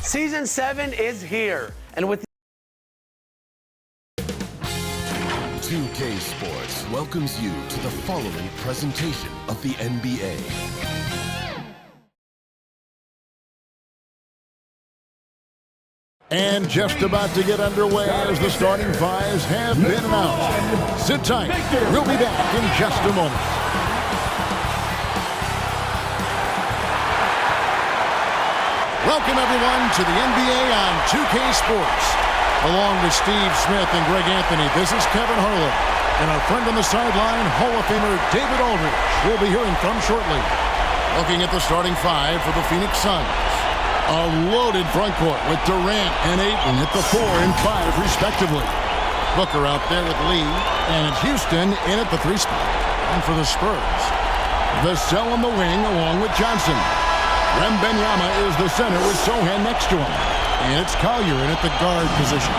Season 7 is here, and with 2K Sports welcomes you to the following presentation of the NBA. And just about to get underway as the starting fives have been announced. Sit tight. We'll be back in just a moment. Welcome, everyone, to the NBA on 2K Sports. Along with Steve Smith and Greg Anthony, this is Kevin Harlan. And our friend on the sideline, Hall of Famer David Aldridge, we'll be hearing from shortly. Looking at the starting five for the Phoenix Suns. A loaded front court with Durant and Ayton at the 4 and 5, respectively. Booker out there with Lee, and it's Houston in at the 3 spot. And for the Spurs, Vassell on the wing along with Johnson. Wembanyama is the center with Sohan next to him. And it's Collier in at the guard position.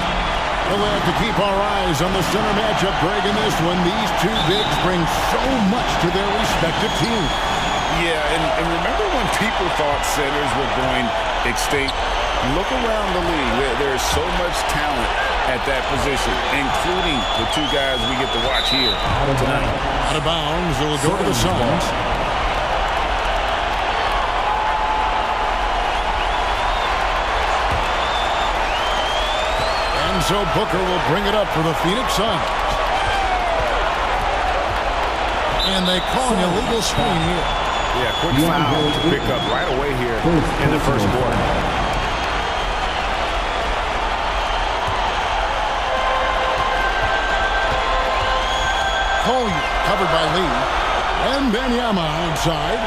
We'll have to keep our eyes on the center matchup, Greg, in this one. These two bigs bring so much to their respective teams. Yeah, and remember when people thought centers were going extinct? Look around the league. There's so much talent at that position, including the two guys we get to watch here tonight. Out of bounds, it will go to the Suns. And so Booker will bring it up for the Phoenix Suns. And they call an illegal screen here. Yeah, quick foul to pick up right away here in the first quarter. Collier covered by Lee. And Wembanyama outside.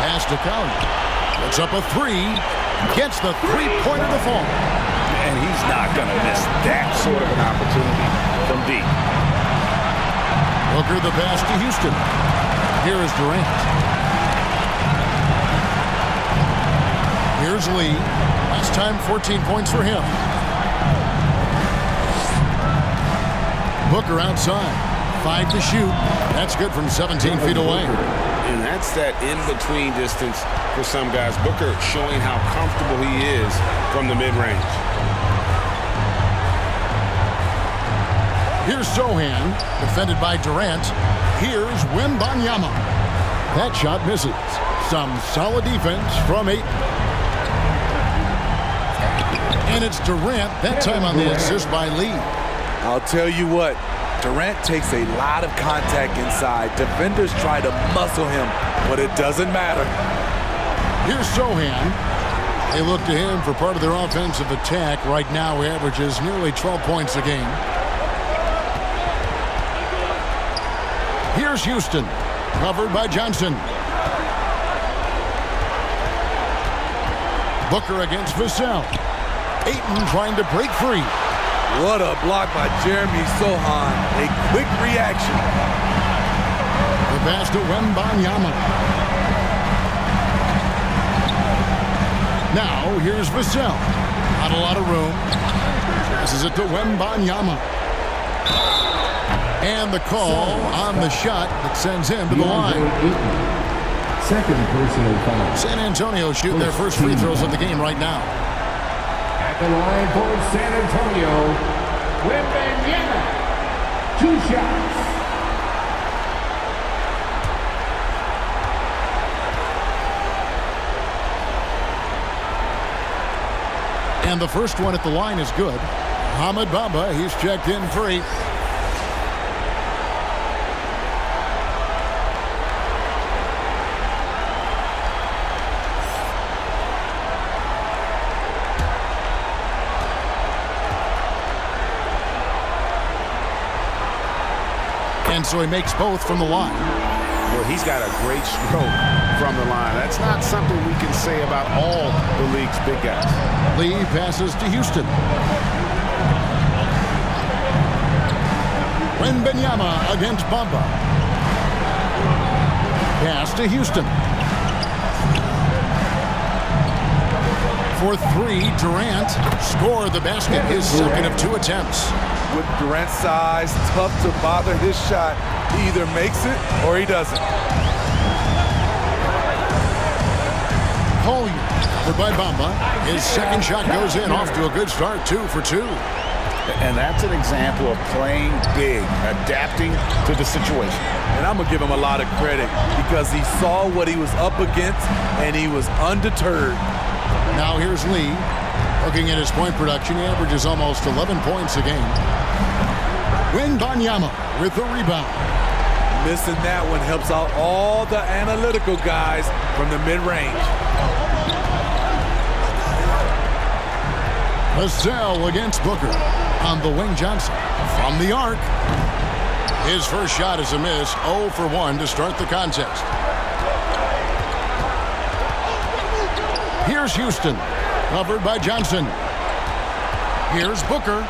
Pass to Collier. Puts up a 3. Gets the three-pointer to fall. And he's not going to miss that sort of an opportunity from deep. Booker the pass to Houston. Here is Durant. Here's Lee. Last time 14 points for him. Booker outside. 5 to shoot. That's good from 17 feet away. And that's that in-between distance for some guys. Booker showing how comfortable he is from the mid-range. Here's Sohan, defended by Durant. Here's Wembanyama. That shot misses. Some solid defense from Ayton. And it's Durant, that time on the assist by Lee. I'll tell you what, Durant takes a lot of contact inside. Defenders try to muscle him, but it doesn't matter. Here's Sohan. They look to him for part of their offensive attack. Right now, he averages nearly 12 points a game. Here's Houston, covered by Johnson. Booker against Vassell. Ayton trying to break free. What a block by Jeremy Sohan. A quick reaction. The pass to Wembanyama. Now, here's Vassell. Not a lot of room. Passes it to Wembanyama. And the call on the shot that sends him to the line. Second personal foul. San Antonio shooting their first free throws of the game right now. At the line for San Antonio, Wembanyama. 2 shots. And the first one at the line is good. Hamid Bamba, he's checked in free. And so he makes both from the line. Well, he's got a great stroke from the line. That's not something we can say about all the league's big guys. Lee passes to Houston. Wembanyama against Bamba. Pass to Houston. For 3, Durant scored the basket, his second of 2 attempts. With Durant's size, tough to bother his shot. He either makes it or he doesn't. Collier, covered by Bamba. His second shot goes in, off to a good start, 2 for 2. And that's an example of playing big, adapting to the situation. And I'm going to give him a lot of credit because he saw what he was up against and he was undeterred. Now here's Lee. Looking at his point production, he averages almost 11 points a game. Wembanyama with the rebound. Missing that one helps out all the analytical guys from the mid-range. Vassell against Booker on the wing. Johnson from the arc. His first shot is a miss. 0 for 1 to start the contest. Here's Houston, covered by Johnson. Here's Booker.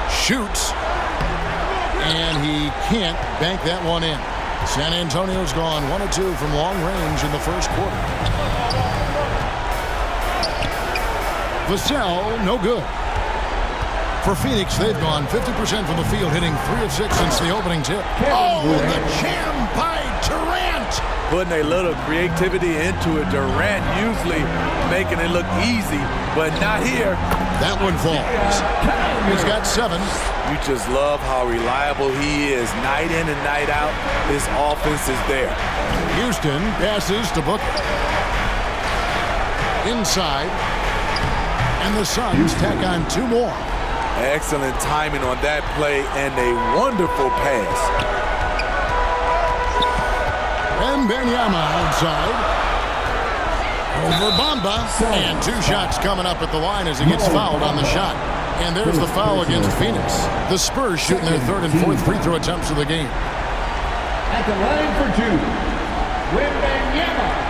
Shoots. And he can't bank that one in. San Antonio's gone 1 of 2 from long range in the first quarter. Vassell, no good. For Phoenix, they've gone 50% from the field, hitting 3 of 6 since the opening tip. Oh, the jam by Durant! Putting a little creativity into it. Durant usually making it look easy, but not here. That one falls. He's got 7. You just love how reliable he is. Night in and night out, his offense is there. Houston passes to Booker. Inside. And the Suns tack on 2 more. Excellent timing on that play and a wonderful pass. Wembanyama outside. Over Bamba. And 2 shots coming up at the line as he gets fouled on the shot. And there's the foul against Phoenix. The Spurs shooting their 3rd and 4th free throw attempts of the game. At the line for 2, Wembanyama.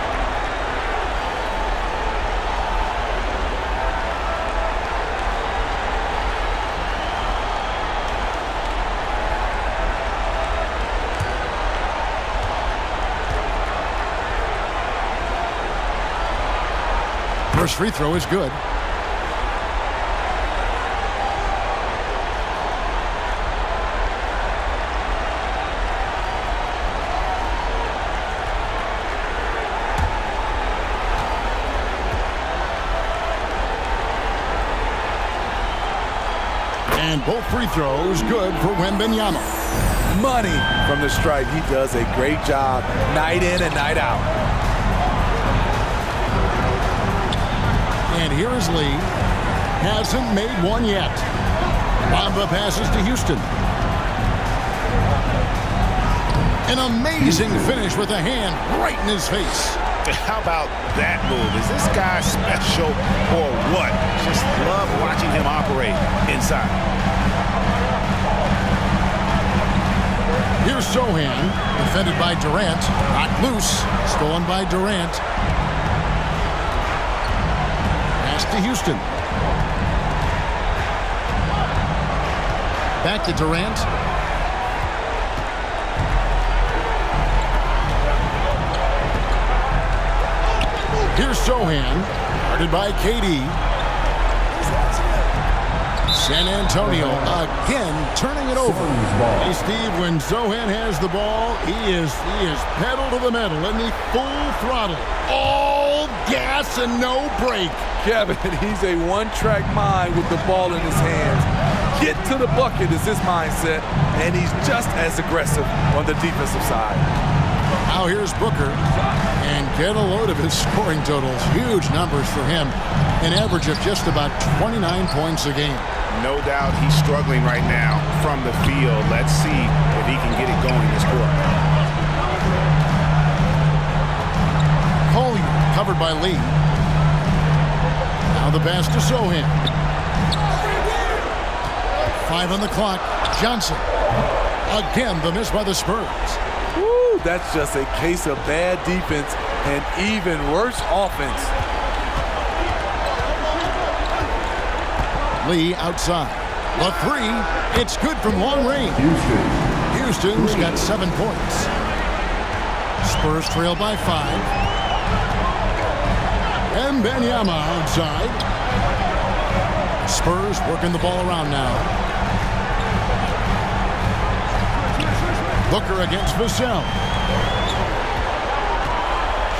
First free throw is good. And both free throws good for Wembanyama. Money from the stripe. He does a great job night in and night out. And here is Lee. Hasn't made one yet. Bamba passes to Houston. An amazing finish with a hand right in his face. How about that move? Is this guy special or what? Just love watching him operate inside. Here's Sohan, defended by Durant. Not loose. Stolen by Durant. Pass to Houston. Back to Durant. Here's Sohan, guarded by KD. San Antonio again turning it over. Hey, Steve, when Sohan has the ball, he is pedal to the metal, and he full throttle. All gas and no brake. Kevin, he's a one-track mind with the ball in his hands. Get to the bucket is his mindset, and he's just as aggressive on the defensive side. Now here's Booker, and get a load of his scoring totals. Huge numbers for him. An average of just about 29 points a game. No doubt he's struggling right now from the field. Let's see if he can get it going this quarter. Collier covered by Lee. Now the pass to Sohan. 5 on the clock. Johnson. Again, the miss by the Spurs. Woo, that's just a case of bad defense and even worse offense. Lee outside. The 3. It's good from long range. Houston's got 7 points. Spurs trail by 5. Wembanyama outside. Spurs working the ball around now. Booker against Vassell.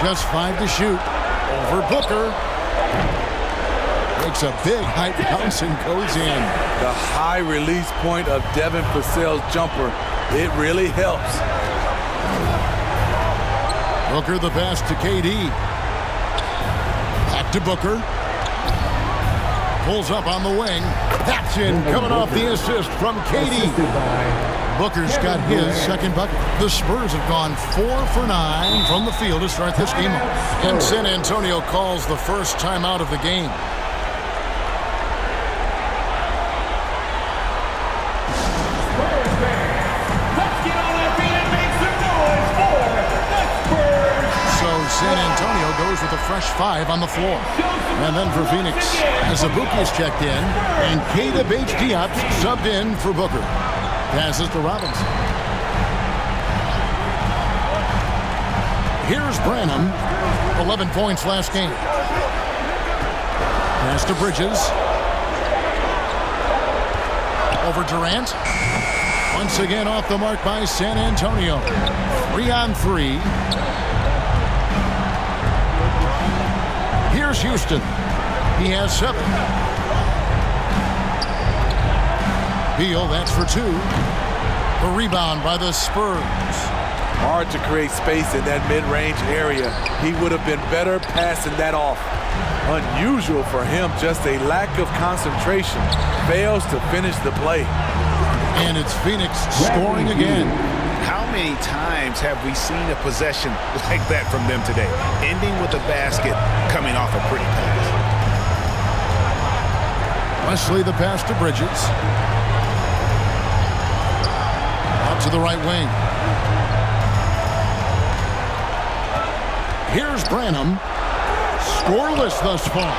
Just 5 to shoot. Over Booker. Makes a big high bounce and goes in. The high release point of Devin Vassell's jumper, it really helps. Booker the pass to KD. Back to Booker. Pulls up on the wing. That's in, coming off the assist from KD. Booker's got his second bucket. The Spurs have gone 4 for 9 from the field to start this game off. And San Antonio calls the first timeout of the game. San Antonio goes with a fresh 5 on the floor. And then for Phoenix, Azubuike's checked in, and Keita Bates-Diop subbed in for Booker. Passes to Robinson. Here's Branham, 11 points last game. Pass to Bridges. Over Durant. Once again off the mark by San Antonio. 3-on-3. Here's Houston. He has 7. Beal, that's for 2. A rebound by the Spurs. Hard to create space in that mid-range area. He would have been better passing that off. Unusual for him, just a lack of concentration. Fails to finish the play. And it's Phoenix scoring again. How many times have we seen a possession like that from them today? Ending with a basket, coming off a pretty pass. Wesley the pass to Bridges. Out to the right wing. Here's Branham. Scoreless thus far.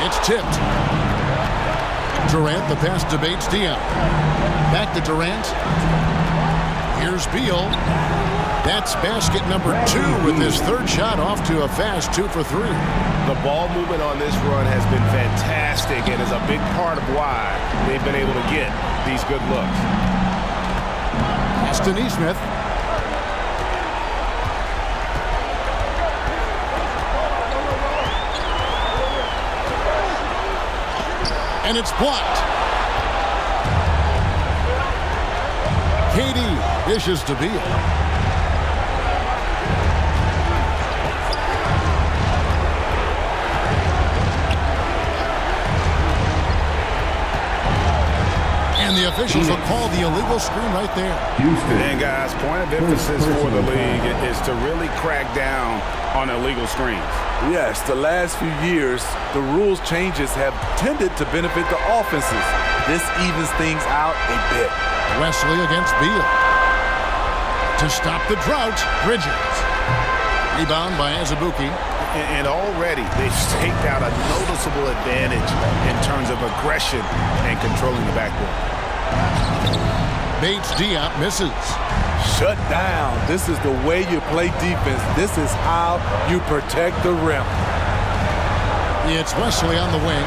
It's tipped. Durant the pass to Bates-Diop. Back to Durant. Here's Beal. That's basket number 2 with his third shot off to a fast 2 for 3. The ball movement on this run has been fantastic and is a big part of why they've been able to get these good looks. Pass to Nesmith. And it's blocked. KD dishes to Beal. And the officials will call the illegal screen right there. And guys, point of emphasis for the league is to really crack down on illegal screens. Yes, the last few years, the rules changes have tended to benefit the offenses. This evens things out a bit. Wesley against Beal. To stop the drought, Bridges. Rebound by Azubuike. And already they've staked out a noticeable advantage in terms of aggression and controlling the backboard. Bates-Diop misses. Shut down. This is the way you play defense. This is how you protect the rim. It's Wesley on the wing.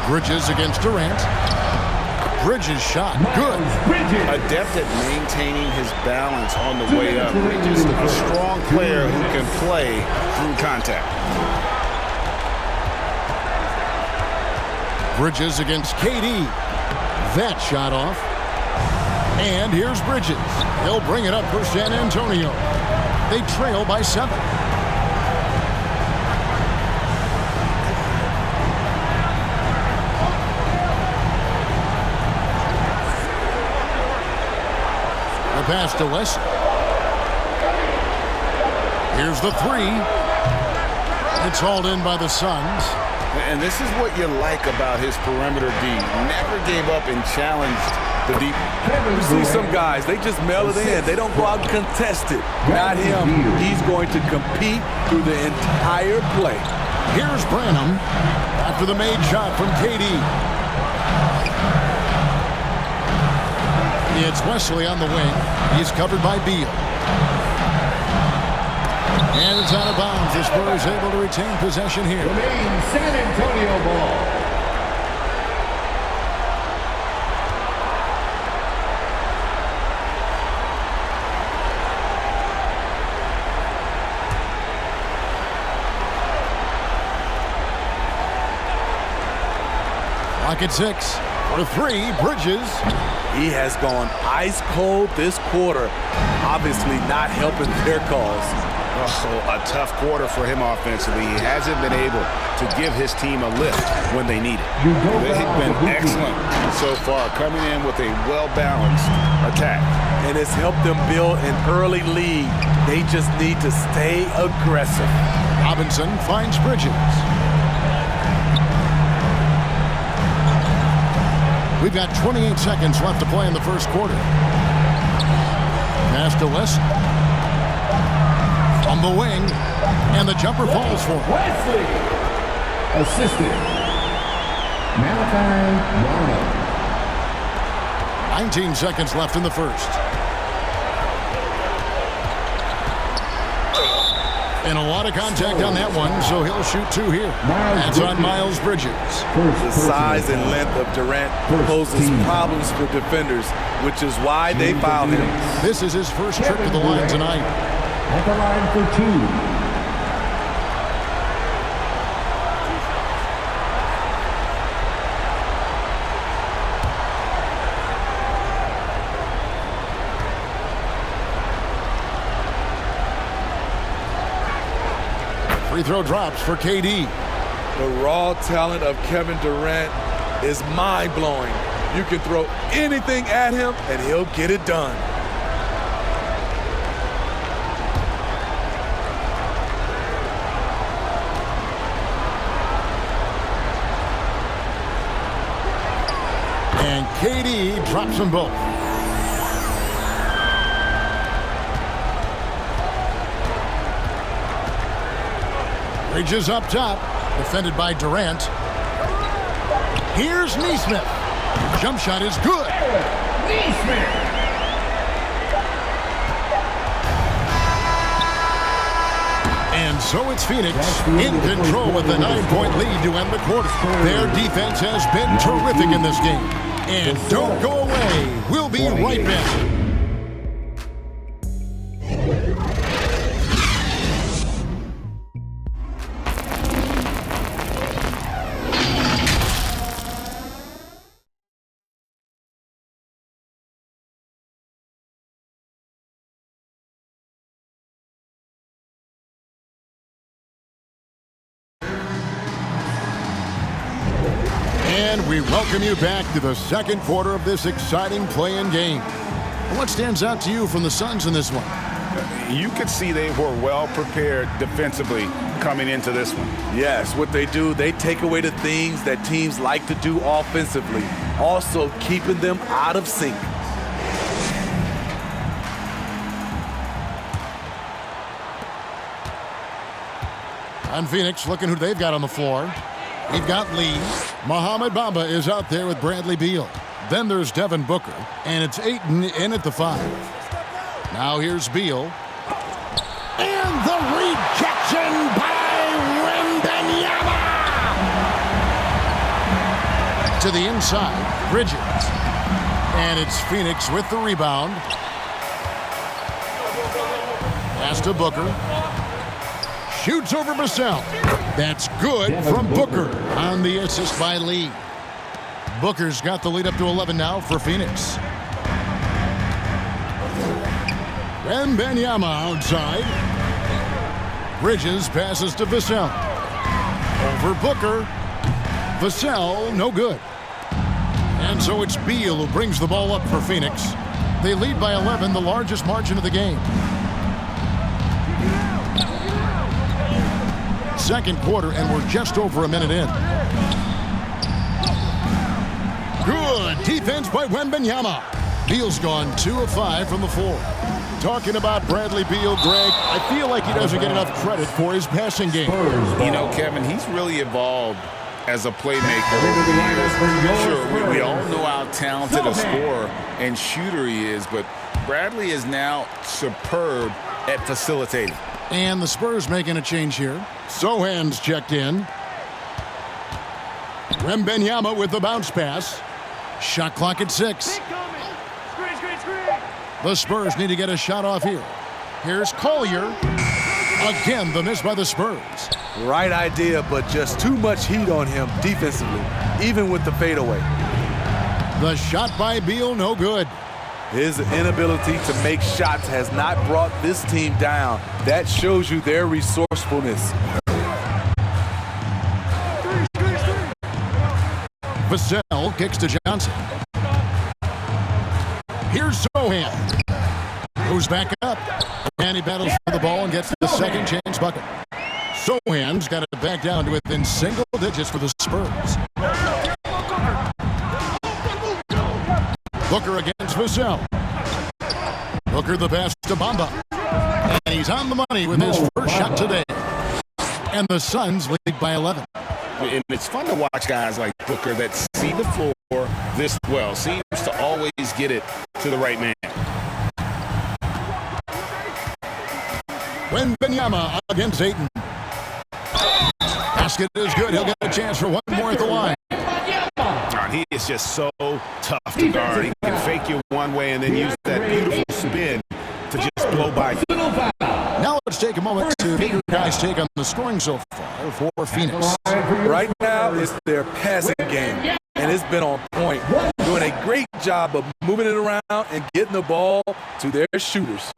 Bridges against Durant. Bridges shot. Good. Adept at maintaining his balance on the way up. Bridges, a strong player who can play through contact. Bridges against KD. That shot off. And here's Bridges. He'll bring it up for San Antonio. They trail by 7. The pass to Wesley. Here's the 3. It's hauled in by the Suns. And this is what you like about his perimeter D. Never gave up and challenged the deep. You see some guys, they just mail it in. They don't go out and contest it. Not him. He's going to compete through the entire play. Here's Branham after the made shot from KD. It's Wesley on the wing. He's covered by Beal. And it's out of bounds. The Spurs able to retain possession here. Remains San Antonio ball. Clock at 6. For 3, Bridges. He has gone ice cold this quarter, obviously not helping their cause. Oh, a tough quarter for him offensively. He hasn't been able to give his team a lift when they need it. They've been excellent so far, coming in with a well-balanced attack. And it's helped them build an early lead. They just need to stay aggressive. Robinson finds Bridges. We've got 28 seconds left to play in the first quarter. Pass to West. On the wing. And the jumper falls for him. Wesley. Assisted. Malachi Yarno. 19 seconds left in the first. And a lot of contact on that one, so he'll shoot 2 here. That's on Miles Bridges. The size and length of Durant poses problems for defenders, which is why they fouled him. This is his first trip to the line tonight. At the line for 2. Free throw drops for KD. The raw talent of Kevin Durant is mind-blowing. You can throw anything at him, and he'll get it done. And KD drops them both. Bridges up top, defended by Durant. Here's Neesmith. Jump shot is good. Neesmith. And so it's Phoenix in control with a 9-point lead to end the quarter. Their defense has been terrific in this game. And don't go away. We'll be right back. And we welcome you back to the second quarter of this exciting play-in game. What stands out to you from the Suns in this one? You could see they were well prepared defensively coming into this one. Yes, what they do, they take away the things that teams like to do offensively, also keeping them out of sync. On Phoenix, looking who they've got on the floor. We've got Lee. Mohamed Bamba is out there with Bradley Beal. Then there's Devin Booker, and it's Ayton in at the 5. Now here's Beal. And the rejection by Wembanyama! To the inside, Bridges. And it's Phoenix with the rebound. Pass to Booker. Shoots over Vassell. That's good from Booker on the assist by Lee. Booker's got the lead up to 11 now for Phoenix. Wembanyama outside. Bridges passes to Vassell. Over Booker. Vassell, no good. And so it's Beal who brings the ball up for Phoenix. They lead by 11, the largest margin of the game. Second quarter, and we're just over a minute in. Good defense by Wembanyama. Beal's gone 2 of 5 from the floor. Talking about Bradley Beal, Greg, I feel like he doesn't get enough credit for his passing game. You know, Kevin, he's really evolved as a playmaker over the years. Sure, we all know how talented a scorer and shooter he is, but Bradley is now superb at facilitating. And the Spurs making a change here. Sohan's checked in. Wembanyama with the bounce pass. Shot clock at 6. The Spurs need to get a shot off here. Here's Collier. Again, the miss by the Spurs. Right idea, but just too much heat on him defensively, even with the fadeaway. The shot by Beal, no good. His inability to make shots has not brought this team down. That shows you their resourcefulness. Vassell kicks to Johnson. Here's Sohan, who's back up. And he battles for the ball and gets the second chance bucket. Sohan's got it back down to within single digits for the Spurs. Booker against Vassell. Booker the pass to Bamba. And he's on the money with his first shot today. And the Suns lead by 11. And it's fun to watch guys like Booker that see the floor this well. Seems to always get it to the right man. Wembanyama against Ayton. Basket is good. He'll get a chance for one more at the line. He is just so tough to guard. He can fake you one way and then use that beautiful spin to just blow by you. Now let's take a moment to get your guys' take on the scoring so far for Phoenix. Right now, it's their passing game, and it's been on point. Doing a great job of moving it around and getting the ball to their shooters.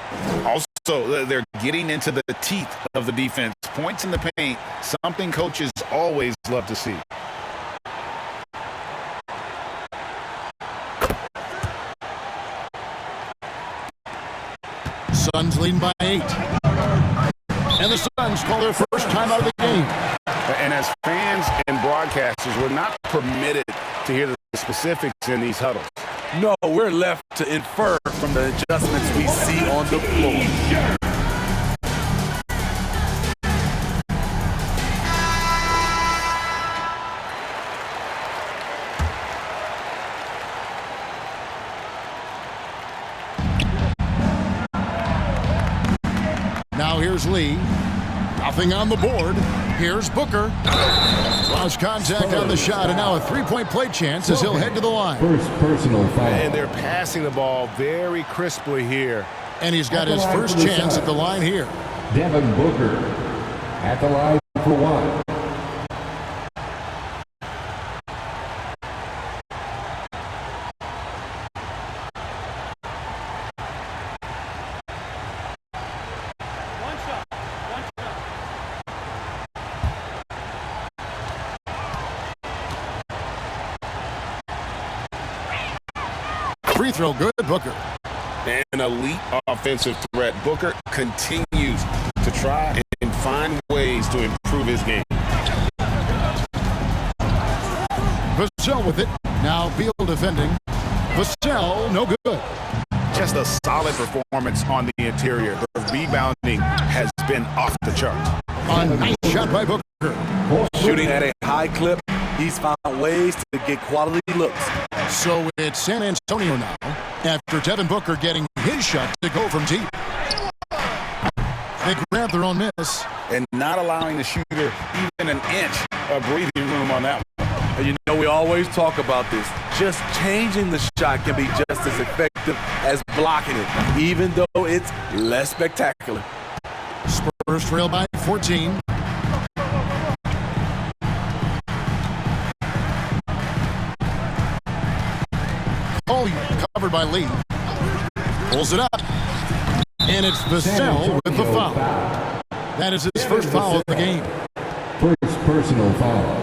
Also, they're getting into the teeth of the defense. Points in the paint, something coaches always love to see. Suns leading by 8. And the Suns call their first time out of the game. And as fans and broadcasters, we're not permitted to hear the specifics in these huddles. No, we're left to infer from the adjustments we see on the floor. Now here's Lee. Nothing on the board. Here's Booker. Lost contact on the shot, and now a three-point play chance as he'll head to the line. First personal foul. And they're passing the ball very crisply here. And he's got his first chance at the line here. Devin Booker at the line for one. Free throw good, Booker. An elite offensive threat. Booker continues to try and find ways to improve his game. Vassell with it. Now Beal defending. Vassell, no good. Just a solid performance on the interior. The rebounding has been off the charts. A nice shot by Booker. Shooting at a high clip, he's found ways to get quality looks. So it's San Antonio now, after Devin Booker getting his shot to go from deep. They grab their own miss. And not allowing the shooter even an inch of breathing room on that one. And you know, we always talk about this. Just changing the shot can be just as effective as blocking it, even though it's less spectacular. Spurs trail by 14. Covered by Lee. Pulls it up. And it's Vassell with the foul. That is his first foul of the game. First personal foul.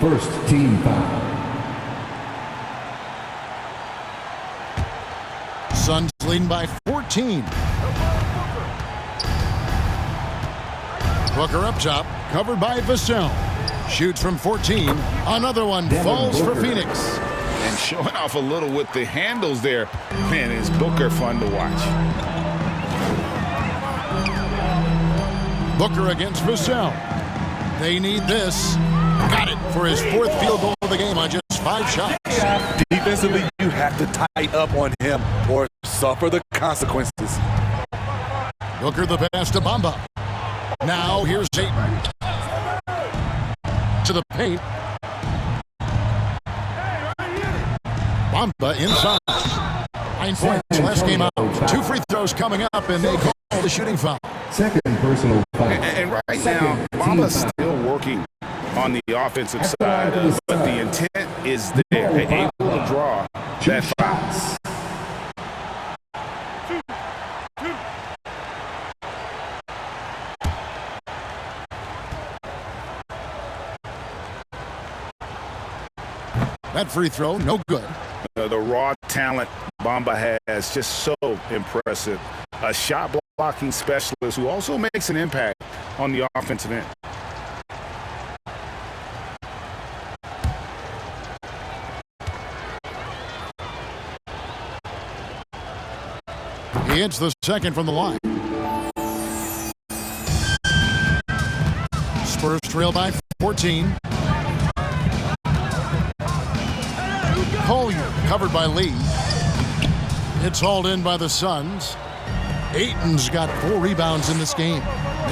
First team foul. Suns leading by 14. Booker up top, covered by Vassell. Shoots from 14. Another one falls for Phoenix. And showing off a little with the handles there. Man, is Booker fun to watch. Booker against Vassell. They need this. Got it for his fourth field goal of the game on just 5 shots. Defensively, you have to tighten up on him or suffer the consequences. Booker the pass to Bamba. Now here's Ayton. To the paint. Bamba inside. 9 points, last game out. 2 free throws throws coming up, and they call the shooting foul. Second personal foul. And right now, Mamba's still working on the offensive side, but the intent is there. They're able to draw that foul. That free throw, no good. The raw talent Bamba has, just so impressive. A shot blocking specialist who also makes an impact on the offensive end. He hits the second from the line. Spurs trail by 14. Collier covered by Lee. It's hauled in by the Suns. Ayton's got 4 rebounds in this game.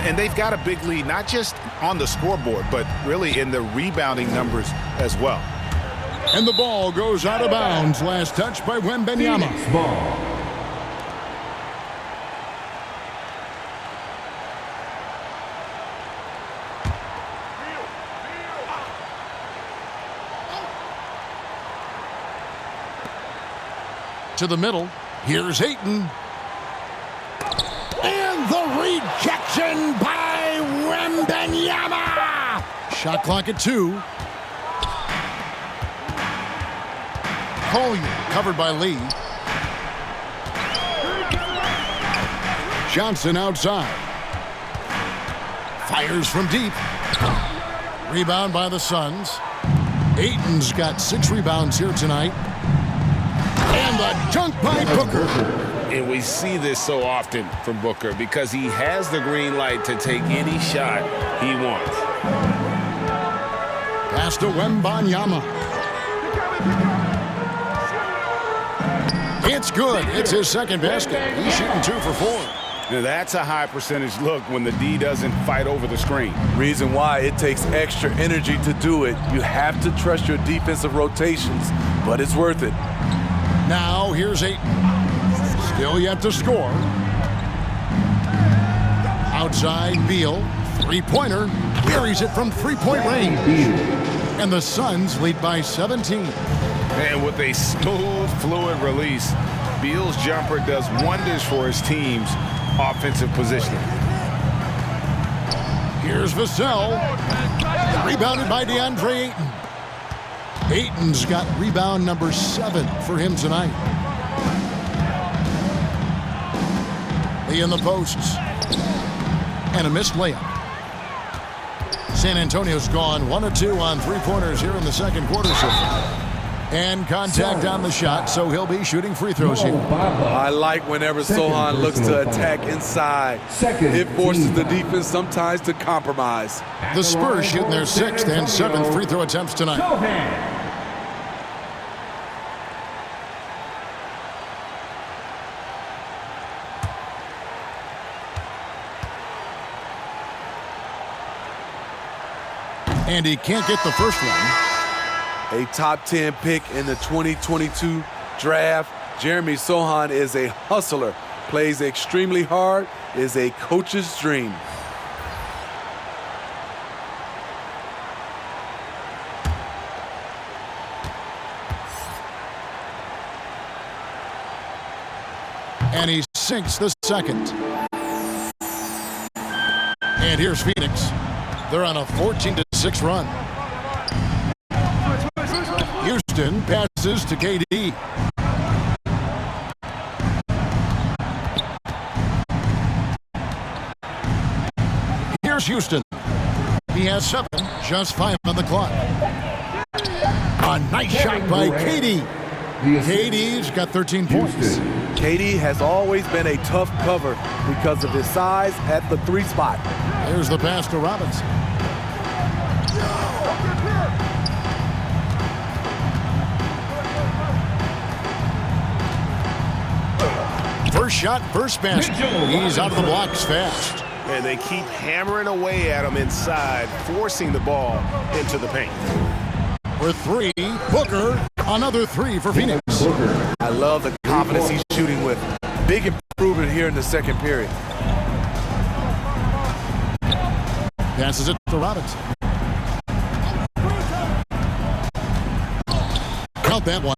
And they've got a big lead, not just on the scoreboard, but really in the rebounding numbers as well. And the ball goes out of bounds. Last touch by Wembanyama. Ball. To the middle. Here's Ayton. And the rejection by Wembanyama. Shot clock at 2. Collier covered by Lee. Johnson outside. Fires from deep. Rebound by the Suns. Ayton's got 6 rebounds here tonight. And the dunk by Booker. And we see this so often from Booker because he has the green light to take any shot he wants. Pass to Wembanyama. It's good. It's his second basket. He's shooting 2 for 4. Now that's a high percentage look when the D doesn't fight over the screen. Reason why it takes extra energy to do it. You have to trust your defensive rotations, but it's worth it. Now here's Ayton. Still yet to score. Outside Beal. 3-pointer. Buries it from 3-point range. And the Suns lead by 17. And with a smooth, fluid release, Beal's jumper does wonders for his team's offensive positioning. Here's Vassell. Rebounded by DeAndre Ayton. Ayton's got rebound number 7 for him tonight. Lee in the posts. And a missed layup. San Antonio's gone 1 of 2 on 3-pointers here in the second quarter so far. And contact on the shot, so he'll be shooting free throws here. I like whenever Sohan looks to attack inside. It forces the defense sometimes to compromise. The Spurs shooting their 6th and 7th free throw attempts tonight. And he can't get the first one. A top 10 pick in the 2022 draft. Jeremy Sohan is a hustler, plays extremely hard, is a coach's dream. And he sinks the second. And here's Phoenix. They're on a 14-6 run. Houston passes to KD. Here's Houston. He has 7, just 5 on the clock. A nice shot by KD. KD's got 13 points. KD has always been a tough cover because of his size at the 3 spot. There's the pass to Robinson. First shot, first basket. He's out of the blocks fast. And they keep hammering away at him inside, forcing the ball into the paint. For 3, Booker. Another 3 for Phoenix. I love the confidence he's shooting with. Big improvement here in the second period. Passes it to Robinson. Count that one.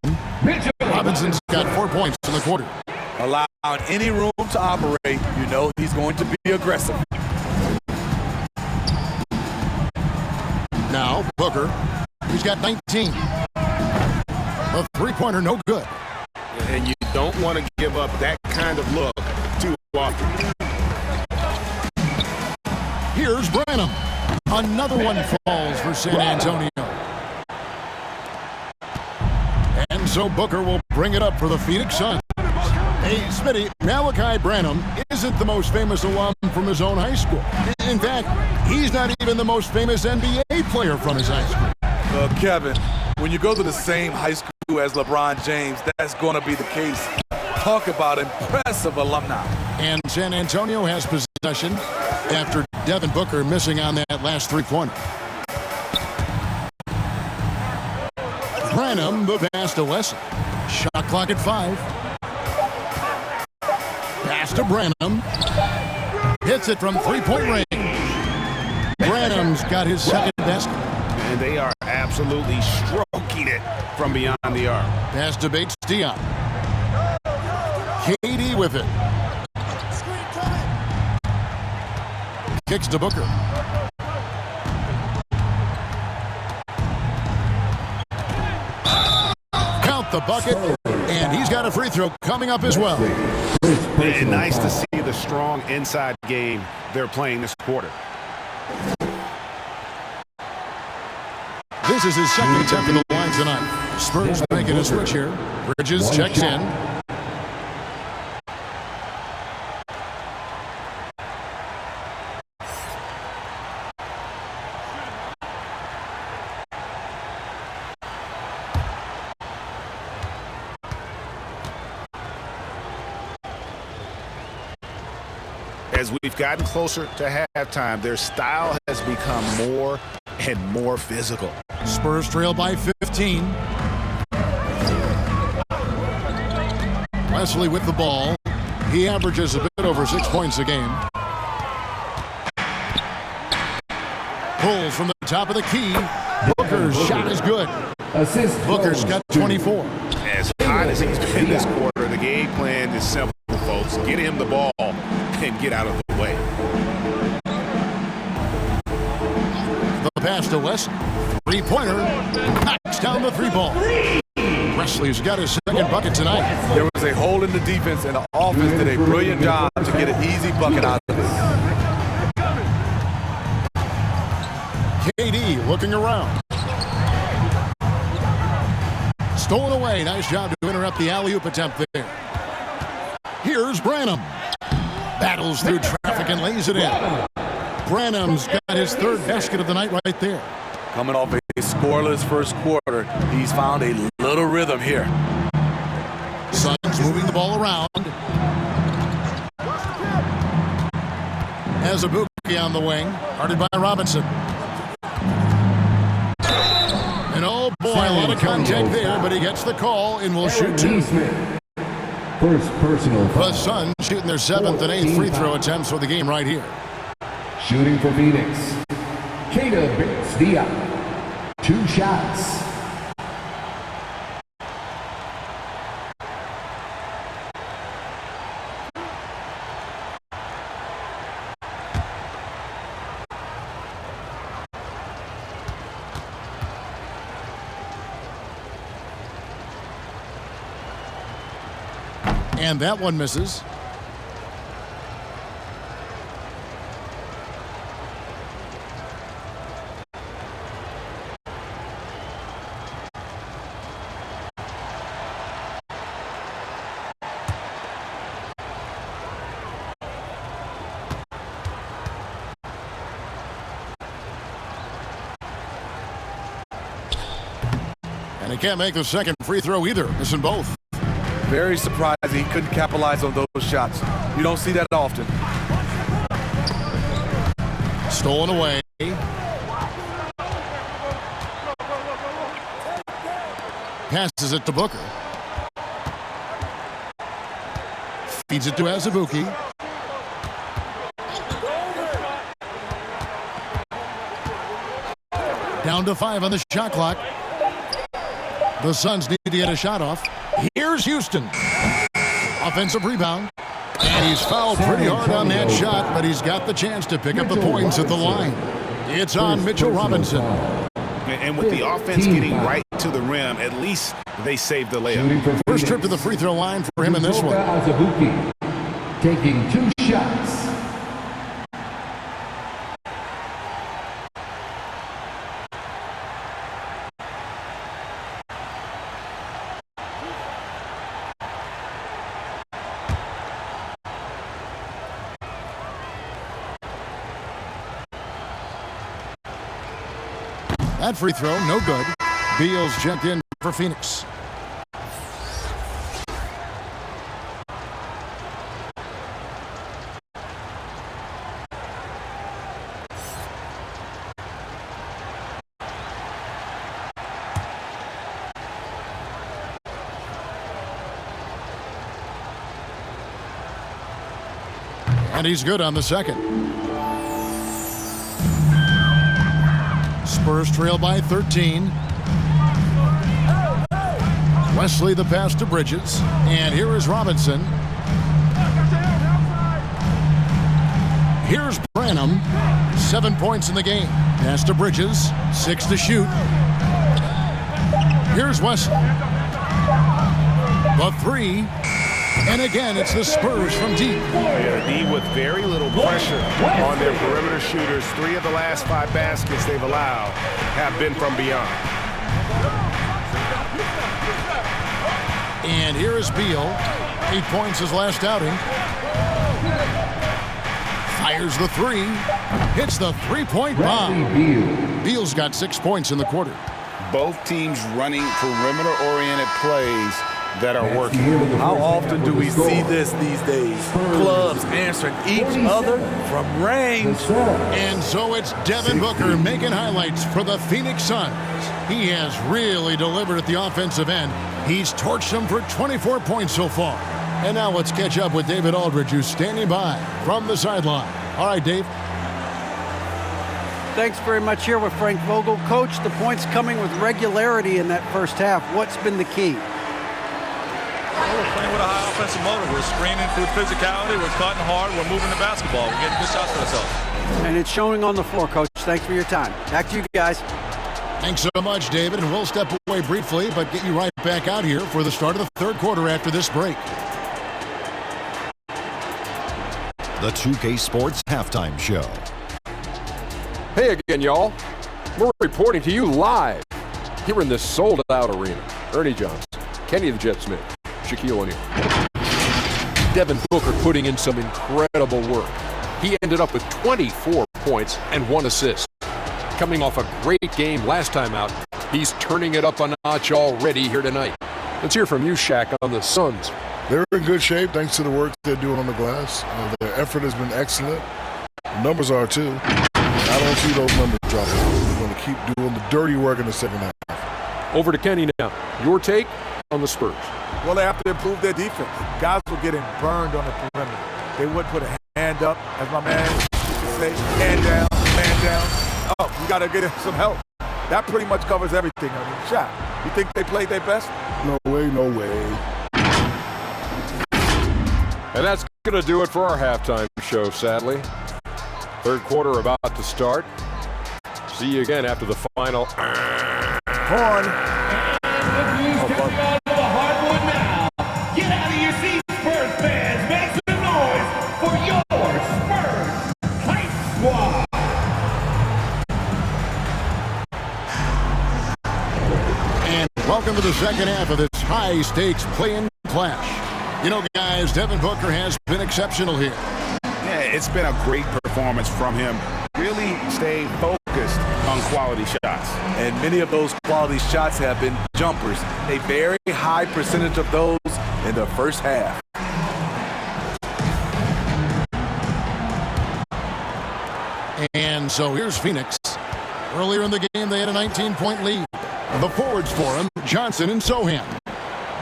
Robinson's got 4 points in the quarter. Allowing any room to operate, you know he's going to be aggressive. Now, Booker, he's got 19. A three-pointer, no good. And you don't want to give up that kind of look too often. Here's Branham. Another one falls for San Antonio. And so Booker will bring it up for the Phoenix Suns. Hey, Smitty, Malachi Branham isn't the most famous alum from his own high school. In fact, he's not even the most famous NBA player from his high school. Kevin, when you go to the same high school as LeBron James, that's going to be the case. Talk about impressive alumni. And San Antonio has possession after Devin Booker missing on that last three-pointer. Branham, the pass to Wesley. Shot clock at 5. Pass to Branham. Hits it from three-point range. Branham's got his second basket. And they are absolutely stroking it from beyond the arc. Pass to Bates Diop. KD with it. Kicks to Booker. Count the bucket, and he's got a free throw coming up as well. And nice to see the strong inside game they're playing this quarter. This is his second attempt at the line tonight. Spurs making a switch here. Bridges checks in. As we've gotten closer to halftime, their style has become more and more physical. Spurs trail by 15. Wesley with the ball. He averages a bit over 6 points a game. Pulls from the top of the key. Booker's shot is good. Booker's got 24. As hot as he's been this quarter, the game plan is simple, folks. Get him the ball and get out of the way. The pass to West. Three-pointer. Knocks down the three ball. Wesley's got his second bucket tonight. There was a hole in the defense, and the offense did a brilliant job to get an easy bucket out of it. KD looking around. Stolen away. Nice job to interrupt the alley-oop attempt there. Here's Branham. Battles through traffic and lays it in. Branham's got his third basket of the night right there. Coming off a scoreless first quarter, he's found a little rhythm here. Suns moving the ball around. Has a Azubuike on the wing, guarded by Robinson. And oh boy, a lot of contact there, but he gets the call and will shoot two. First personal. The Suns shooting their 7th and 8th free throw attempts for the game right here. Shooting for Phoenix. Keita Bates-Diop. 2 shots. And that one misses. And he can't make the second free throw either, missing both. Very surprised he couldn't capitalize on those shots. You don't see that often. Stolen away. Passes it to Booker. Feeds it to Azubuike. Down to 5 on the shot clock. The Suns need to get a shot off. Here's Houston. Offensive rebound. And he's fouled pretty hard on that shot, but he's got the chance to pick up the points at the line. It's on Mitchell Robinson. And with the offense getting right to the rim, at least they saved the layup. First trip to the free throw line for him in this one. Azubuike taking 2 shots. That free throw, no good. Beal's checked in for Phoenix. And he's good on the second. Spurs trail by 13. Wesley the pass to Bridges. And here is Robinson. Here's Branham. 7 points in the game. Pass to Bridges. 6 to shoot. Here's Wesley. The 3. And again, it's the Spurs from deep. D with very little pressure on their perimeter shooters. 3 of the last 5 baskets they've allowed have been from beyond. And here is Beal. 8 points his last outing. Fires the 3. Hits the three-point bomb. Beal's got 6 points in the quarter. Both teams running perimeter-oriented plays that are working. How often do we see this these days? Clubs answering each other from range. And so it's Devin Booker making highlights for the Phoenix Suns. He has really delivered at the offensive end. He's torched them for 24 points so far. And now let's catch up with David Aldridge, who's standing by from the sideline. All right, Dave. Thanks very much here with Frank Vogel. Coach, the points coming with regularity in that first half. What's been the key? We're playing with a high offensive motor. We're screening through physicality. We're cutting hard. We're moving the basketball. We're getting good shots for ourselves. And it's showing on the floor, Coach. Thanks for your time. Back to you guys. Thanks so much, David. And we'll step away briefly, but get you right back out here for the start of the third quarter after this break. The 2K Sports Halftime Show. Hey again, y'all. We're reporting to you live here in this sold-out arena. Ernie Johnson, Kenny the Jet Smith, Shaquille O'Neal. Devin Booker putting in some incredible work. He ended up with 24 points and 1 assist. Coming off a great game last time out, he's turning it up a notch already here tonight. Let's hear from you, Shaq, on the Suns. They're in good shape thanks to the work they're doing on the glass. Their effort has been excellent. The numbers are too. I don't see those numbers dropping. We're going to keep doing the dirty work in the second half. Over to Kenny now. Your take on the Spurs. Well, they have to improve their defense. Guys were getting burned on the perimeter. They wouldn't put a hand up, as my man used to say, hand down, man down. Oh, you got to get him some help. That pretty much covers everything. I mean, Shaq, you think they played their best? No way, no way. And that's going to do it for our halftime show, sadly. Third quarter about to start. See you again after the final. Horn. Get out of your seats, Spurs fans. Make some noise for your Spurs Hype Squad. And welcome to the second half of this high-stakes play-in clash. You know, guys, Devin Booker has been exceptional here. Yeah, it's been a great performance from him. Really stayed focused on quality shots. And many of those quality shots have been jumpers. A very high percentage of those in the first half. And so here's Phoenix. Earlier in the game, they had a 19-point lead. The forwards for him, Johnson and Sohan.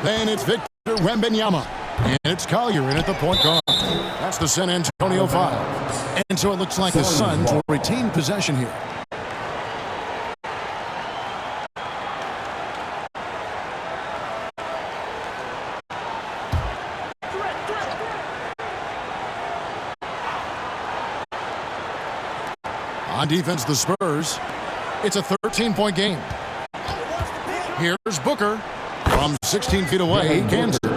Then it's Victor Wembanyama. And it's Collier in at the point guard. That's the San Antonio 5. And so it looks like the Suns will retain possession here. On defense, the Spurs. It's a 13-point game. Here's Booker. From 16 feet away, he cans it.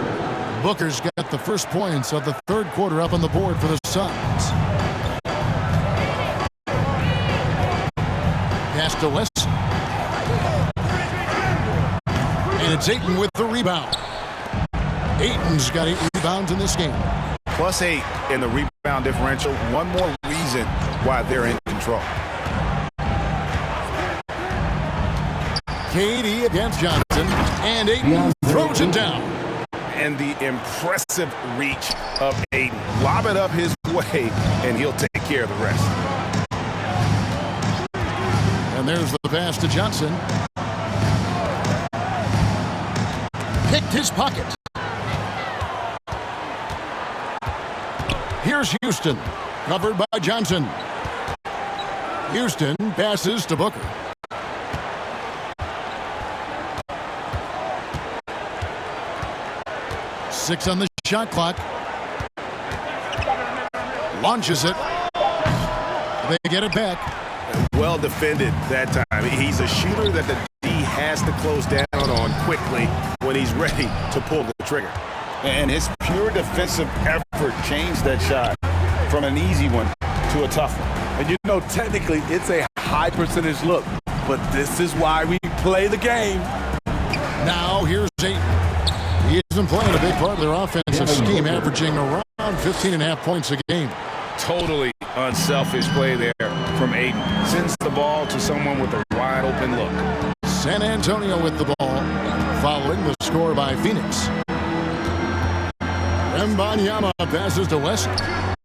Booker's got the first points of the third quarter up on the board for the Suns. Pass to West. And it's Ayton with the rebound. Ayton's got 8 rebounds in this game. +8 in the rebound differential. One more reason why they're in control. KD against Johnson, and Ayton throws it down. And the impressive reach of Ayton. Lob it up his way, and he'll take care of the rest. And there's the pass to Johnson. Picked his pocket. Here's Houston, covered by Johnson. Houston passes to Booker. Six on the shot clock. Launches it. They get it back. Well defended that time. He's a shooter that the D has to close down on quickly when he's ready to pull the trigger. And his pure defensive effort changed that shot from an easy one to a tough one. And you know, technically, it's a high percentage look, but this is why we play the game. Now here's Ayton. He isn't playing a big part of their offensive scheme, averaging around 15.5 points a game. Totally unselfish play there from Ayton. Sends the ball to someone with a wide open look. San Antonio with the ball, following the score by Phoenix. Wembanyama passes to West.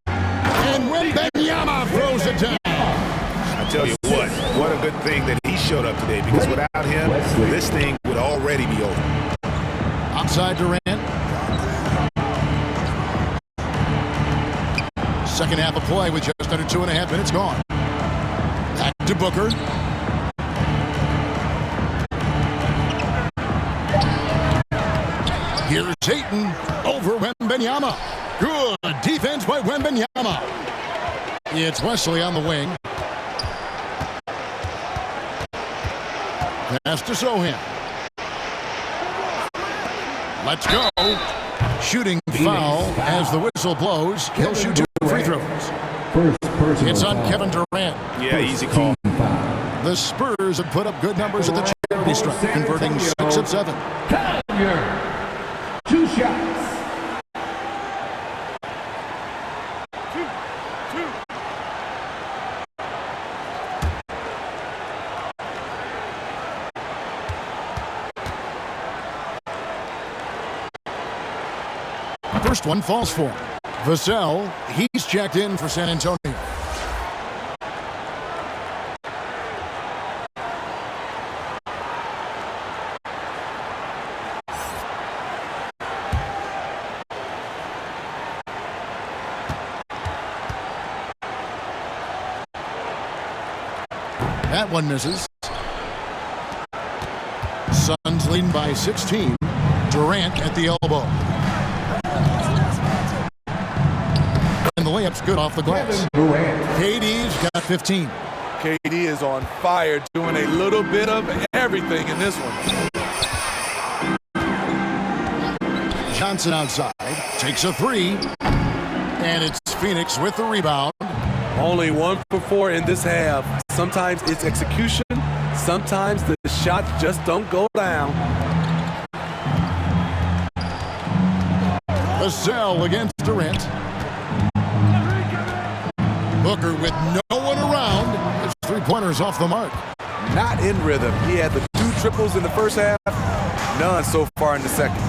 And Wembanyama throws it down. I tell you what a good thing that he showed up today, because without him, this thing would already be over. Outside Durant. Second half of play with just under 2.5 minutes gone. Back to Booker. Here's Ayton over Wembanyama. Good defense by Wembanyama. It's Wesley on the wing. Pass to Sohan. Let's go. Shooting foul as the whistle blows. He'll shoot 2 free throws. It's on Kevin Durant. Yeah, easy call. The Spurs have put up good numbers at the charity stripe, converting 6 of 7. 2 shots. First one falls for him. Vassell, he's checked in for San Antonio. That one misses. Suns leading by 16. Durant at the elbow. And the layup's good off the glass. KD's got 15. KD is on fire, doing a little bit of everything in this one. Johnson outside, takes a 3. And it's Phoenix with the rebound. Only 1 for 4 in this half. Sometimes it's execution. Sometimes the shots just don't go down. Vassell against Durant. Booker with no one around. His 3-pointers off the mark. Not in rhythm. He had the 2 triples in the first half. None so far in the second.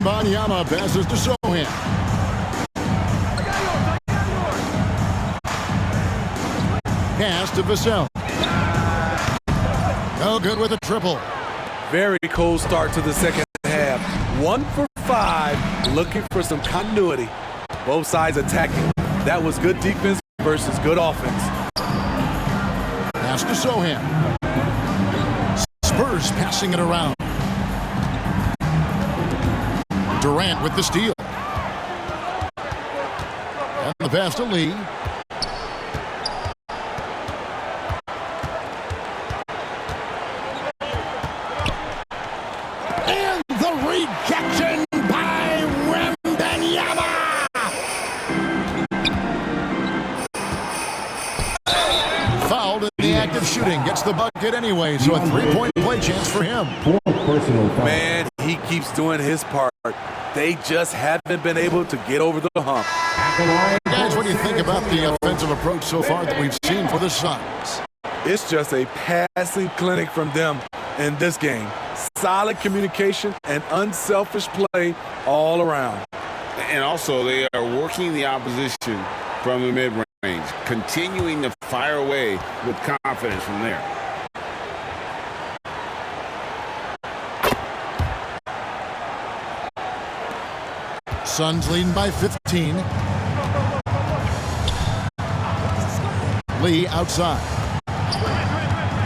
Wembanyama passes to Sohan. Pass to Vassell. No good with a triple. Very cold start to the second half. 1 for 5, looking for some continuity. Both sides attacking. That was good defense versus good offense. Pass to Sohan. Spurs passing it around. Durant with the steal. And the pass to Lee. And the rejection by Wembanyama. Fouled in the act of shooting. Gets the bucket anyway, so a 3-point play chance for him. Man, he keeps doing his part. They just haven't been able to get over the hump. Guys, what do you think about the offensive approach so far that we've seen for the Suns? It's just a passing clinic from them in this game. Solid communication and unselfish play all around. And also, they are working the opposition from the mid-range, continuing to fire away with confidence from there. Suns leading by 15. Lee outside.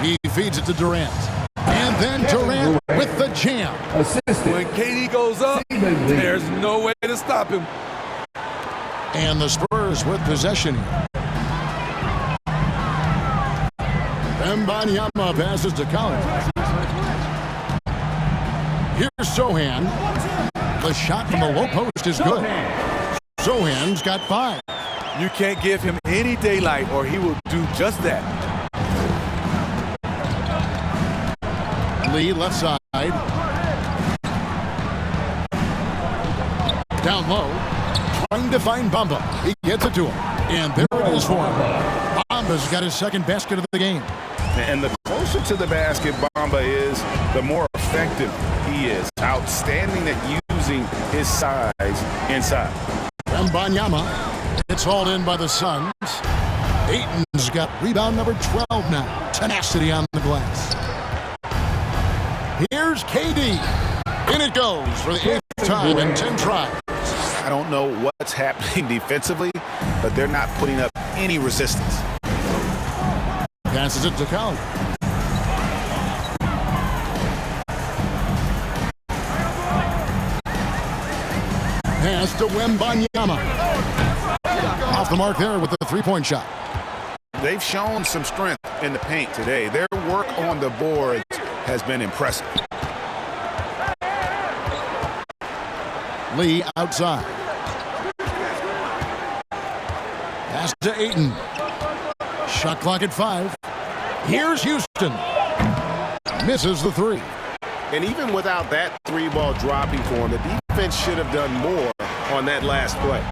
He feeds it to Durant. And then Durant with the jam. When KD goes up, there's no way to stop him. And the Spurs with possession. Wembanyama passes to Collins. Here's Sohan. The shot from the low post is good. Sohan's got 5. You can't give him any daylight or he will do just that. Lee left side. Down low. Trying to find Bamba. He gets it to him. And there it is for him. Bamba's got his second basket of the game. And the closer to the basket Bamba is, the more effective he is. Outstanding at using his size inside. Wembanyama. It's hauled in by the Suns. Ayton's got rebound number 12 now. Tenacity on the glass. Here's KD. In it goes for the 8th time in 10 tries. I don't know what's happening defensively, but they're not putting up any resistance. Passes it to Collins. Pass to Wembanyama. Off the mark there with the 3-point shot. They've shown some strength in the paint today. Their work on the boards has been impressive. Lee outside. Pass to Ayton. Shot clock at 5. Here's Houston. Misses the 3. And even without that 3-ball dropping for him, the defense should have done more on that last play.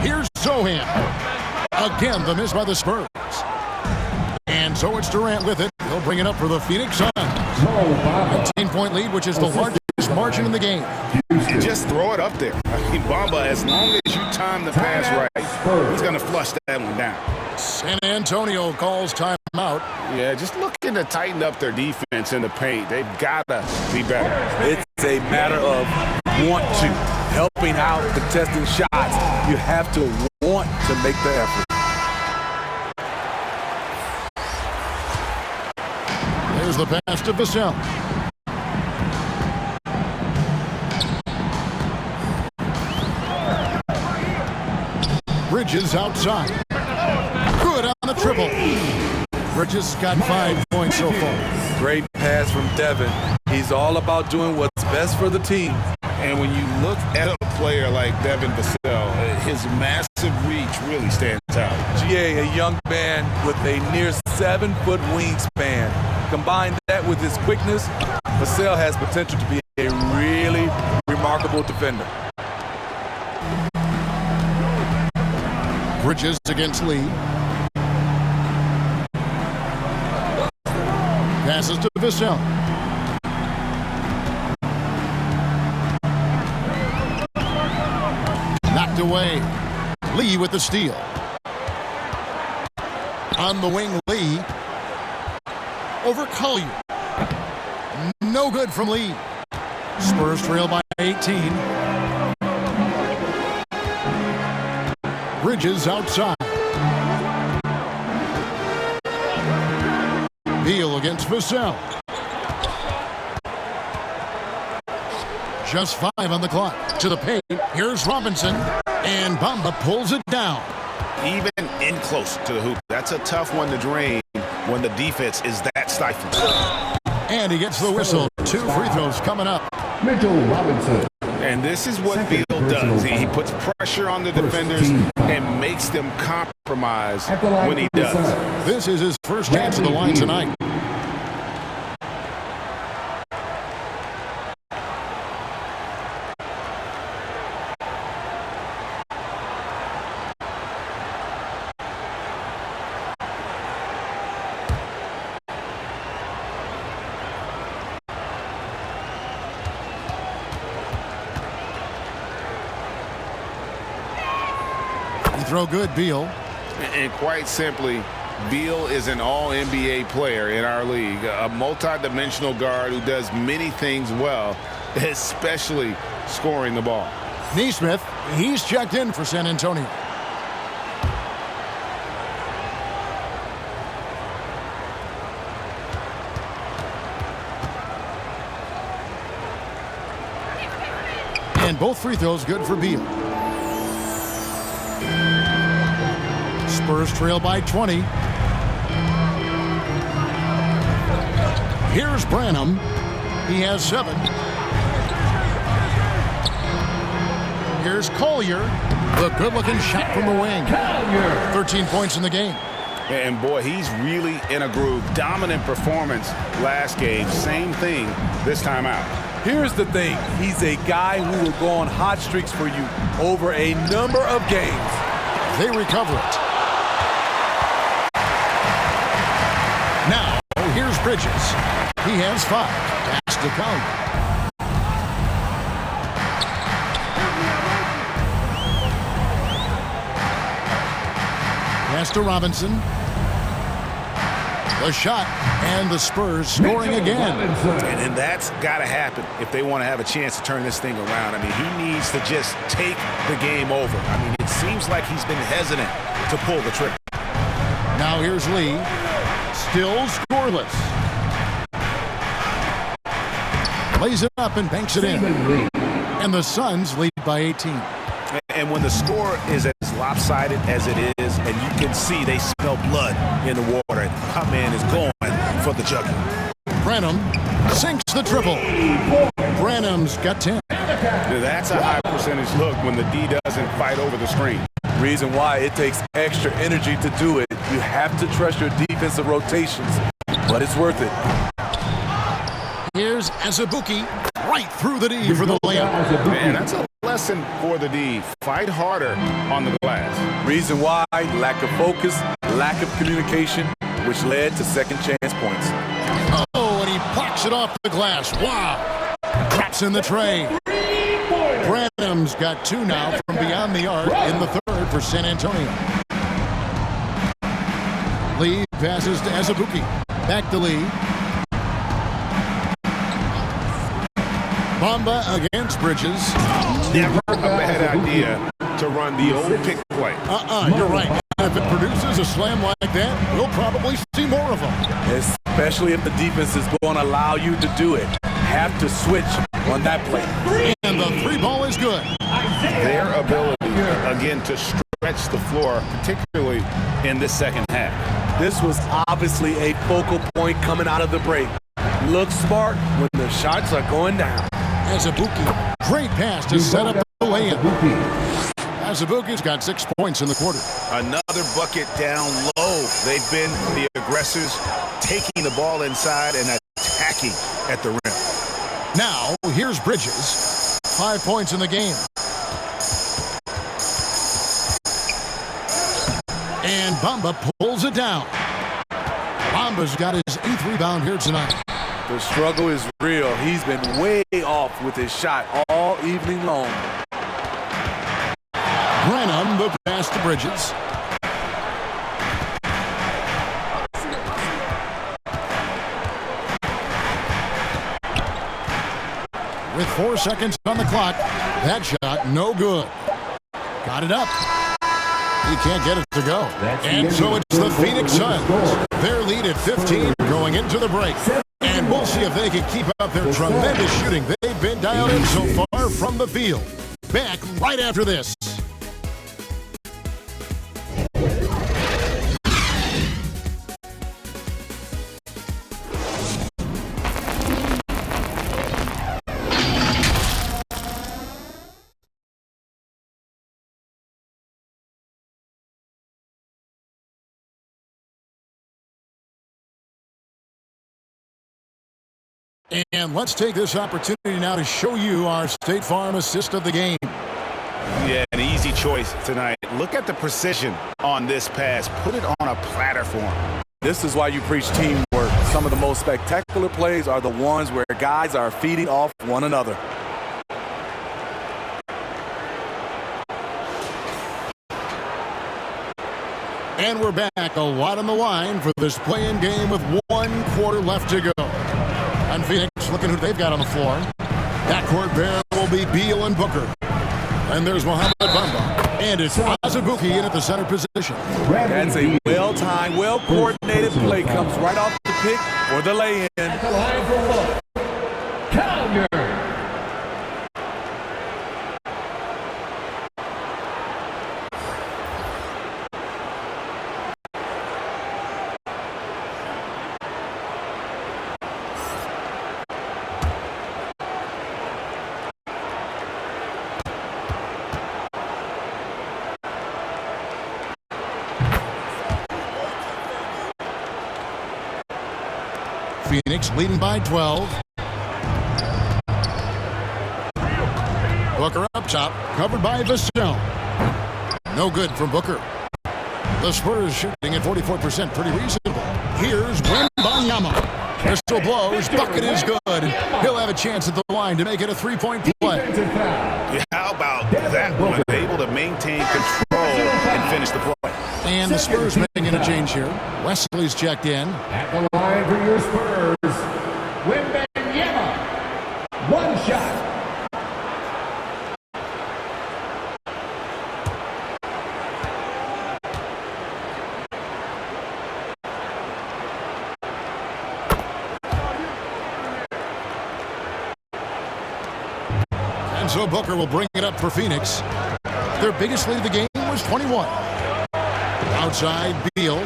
Here's Sohan. Again, the miss by the Spurs. And so it's Durant with it. He'll bring it up for the Phoenix Suns. A 10-point lead, which is the largest margin in the game. Just throw it up there. I mean, Bamba, as long as you time the pass right, he's going to flush that one down. San Antonio calls timeout. Yeah, just looking to tighten up their defense in the paint. They've got to be better. It's a matter of want to. Helping out, contesting shots. You have to want to make the effort. There's the pass to Vassell. Bridges outside. Good on the triple. Bridges got 5 points so far. Great pass from Devin. He's all about doing what's best for the team. And when you look at a player like Devin Vassell, his massive reach really stands out. GA, a young man with a near 7-foot wingspan. Combine that with his quickness, Vassell has potential to be a really remarkable defender. Bridges against Lee. Passes to Vassell. Knocked away. Lee with the steal. On the wing, Lee. Over Collier. No good from Lee. Spurs trail by 18. Bridges outside. Beal against Vassell. Just 5 on the clock. To the paint. Here's Robinson. And Bamba pulls it down. Even in close to the hoop. That's a tough one to drain when the defense is that stifling. And he gets the whistle. 2 free throws coming up. Mitchell Robinson. And this is what Beal does. He puts pressure on the defenders and makes them compromise when he does. This is his first chance at the line tonight. Throw good, Beal. And quite simply, Beal is an all-NBA player in our league, a multi-dimensional guard who does many things well, especially scoring the ball. Neesmith, he's checked in for San Antonio. And both free throws good for Beal. Spurs trail by 20. Here's Branham. He has 7. Here's Collier. The good-looking shot from the wing. 13 points in the game. And boy, he's really in a groove. Dominant performance last game. Same thing this time out. Here's the thing. He's a guy who will go on hot streaks for you over a number of games. They recover it. Now, here's Bridges. He has 5. Pass to Collier. Pass to Robinson. The shot, and the Spurs scoring again. And that's got to happen if they want to have a chance to turn this thing around. I mean, he needs to just take the game over. I mean, it seems like he's been hesitant to pull the trigger. Now here's Lee. Still scoreless. Lays it up and banks it in. And the Suns lead by 18. And when the score is as lopsided as it is, and you can see they smell blood in the water, my man is going for the jugular. Branham sinks the triple. Branham's got 10. That's a high percentage look when the D doesn't fight over the screen. Reason why it takes extra energy to do it. You have to trust your defensive rotations, but it's worth it. Here's Azubuike right through the D for the layup. Man, that's a lesson for the D. Fight harder on the glass. Reason why, lack of focus, lack of communication, which led to second chance points. Oh, and he blocks it off the glass. Wow. Drops in the tray. Branham's got 2 now from beyond the arc in the third for San Antonio. Lee passes to Azubuike. Back to Lee. Bamba against Bridges. Never a bad idea to run the old pick play. You're right. If it produces a slam like that, we'll probably see more of them. Especially if the defense is going to allow you to do it. Have to switch on that play. And the 3 ball is good. Their ability, again, to stretch the floor, particularly in this second half. This was obviously a focal point coming out of the break. Look smart when the shots are going down. Azubuike, great pass to set up the layup. Azubuike's got 6 points in the quarter. Another bucket down low. They've been the aggressors, taking the ball inside and attacking at the rim. Now, here's Bridges. 5 points in the game. And Bamba pulls it down. Bamba's got his 8th rebound here tonight. The struggle is real. He's been way off with his shot all evening long. Branham, the pass to Bridges. with 4 seconds on the clock. That shot, no good. Got it up. He can't get it to go. And so it's the Phoenix Suns. Their lead at 15 going into the break. And we'll see if they can keep up their tremendous shooting they've been dialed in so far from the field. Back right after this. And let's take this opportunity now to show you our State Farm assist of the game. Yeah, an easy choice tonight. Look at the precision on this pass. Put it on a platter for him. This is why you preach teamwork. Some of the most spectacular plays are the ones where guys are feeding off one another. And we're back, a lot on the line for this play-in game with 1 quarter left to go. And Phoenix looking who they've got on the floor. That court pair will be Beal and Booker. And there's Mohamed Bamba. And it's Azubuike in at the center position. That's a well-timed, well-coordinated play. Comes right off the pick or the lay-in. At the line for look. Calendar. Phoenix leading by 12. Booker up top, covered by Vassell. No good from Booker. The Spurs shooting at 44%, pretty reasonable. Here's Wembanyama. Whistle blows, bucket is good. He'll have a chance at the line to make it a three-point play. Yeah, how about that one? Able to maintain control and finish the play. And the Spurs making a change here. Wesley's checked in. At the line for your Spurs, Wembanyama. 1 shot. And so Booker will bring it up for Phoenix. Their biggest lead of the game was 21. Outside, Beal.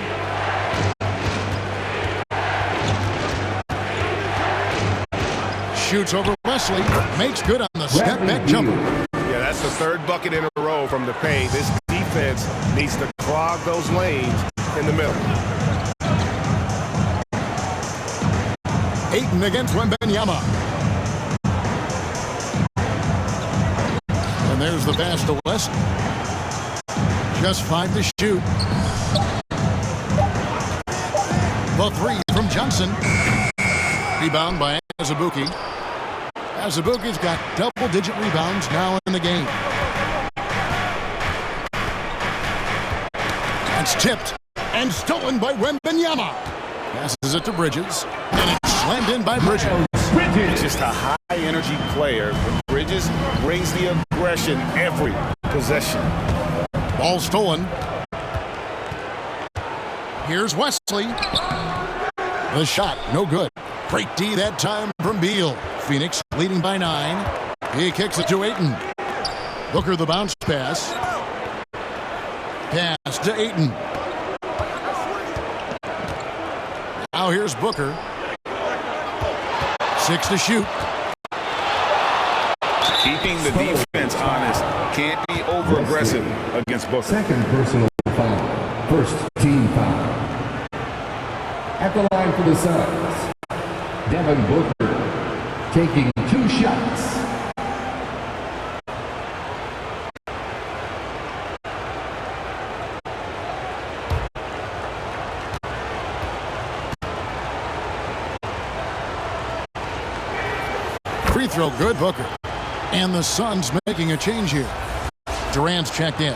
Shoots over Wesley. Makes good on the step-back jumper. Yeah, that's the 3rd bucket in a row from the paint. This defense needs to clog those lanes in the middle. Ayton against Wembanyama. And there's the pass to Wesley. Just 5 to shoot. The 3 from Johnson. Rebound by Azubuike. Azubuike's got double-digit rebounds now in the game. It's tipped and stolen by Wembanyama. Passes it to Bridges. And it's slammed in by Bridges. Just a high-energy player. Bridges brings the aggression every possession. Ball stolen. Here's Wesley. The shot, no good. Great D that time from Beal. Phoenix leading by 9. He kicks it to Ayton. Booker the bounce pass. Pass to Ayton. Now here's Booker. 6 to shoot. Keeping the defense honest. Can't be over-aggressive against Booker. Second personal foul. First team foul. At the line for the Suns, Devin Booker taking 2 shots. Free throw good, Booker. And the Suns making a change here. Durant's checked in.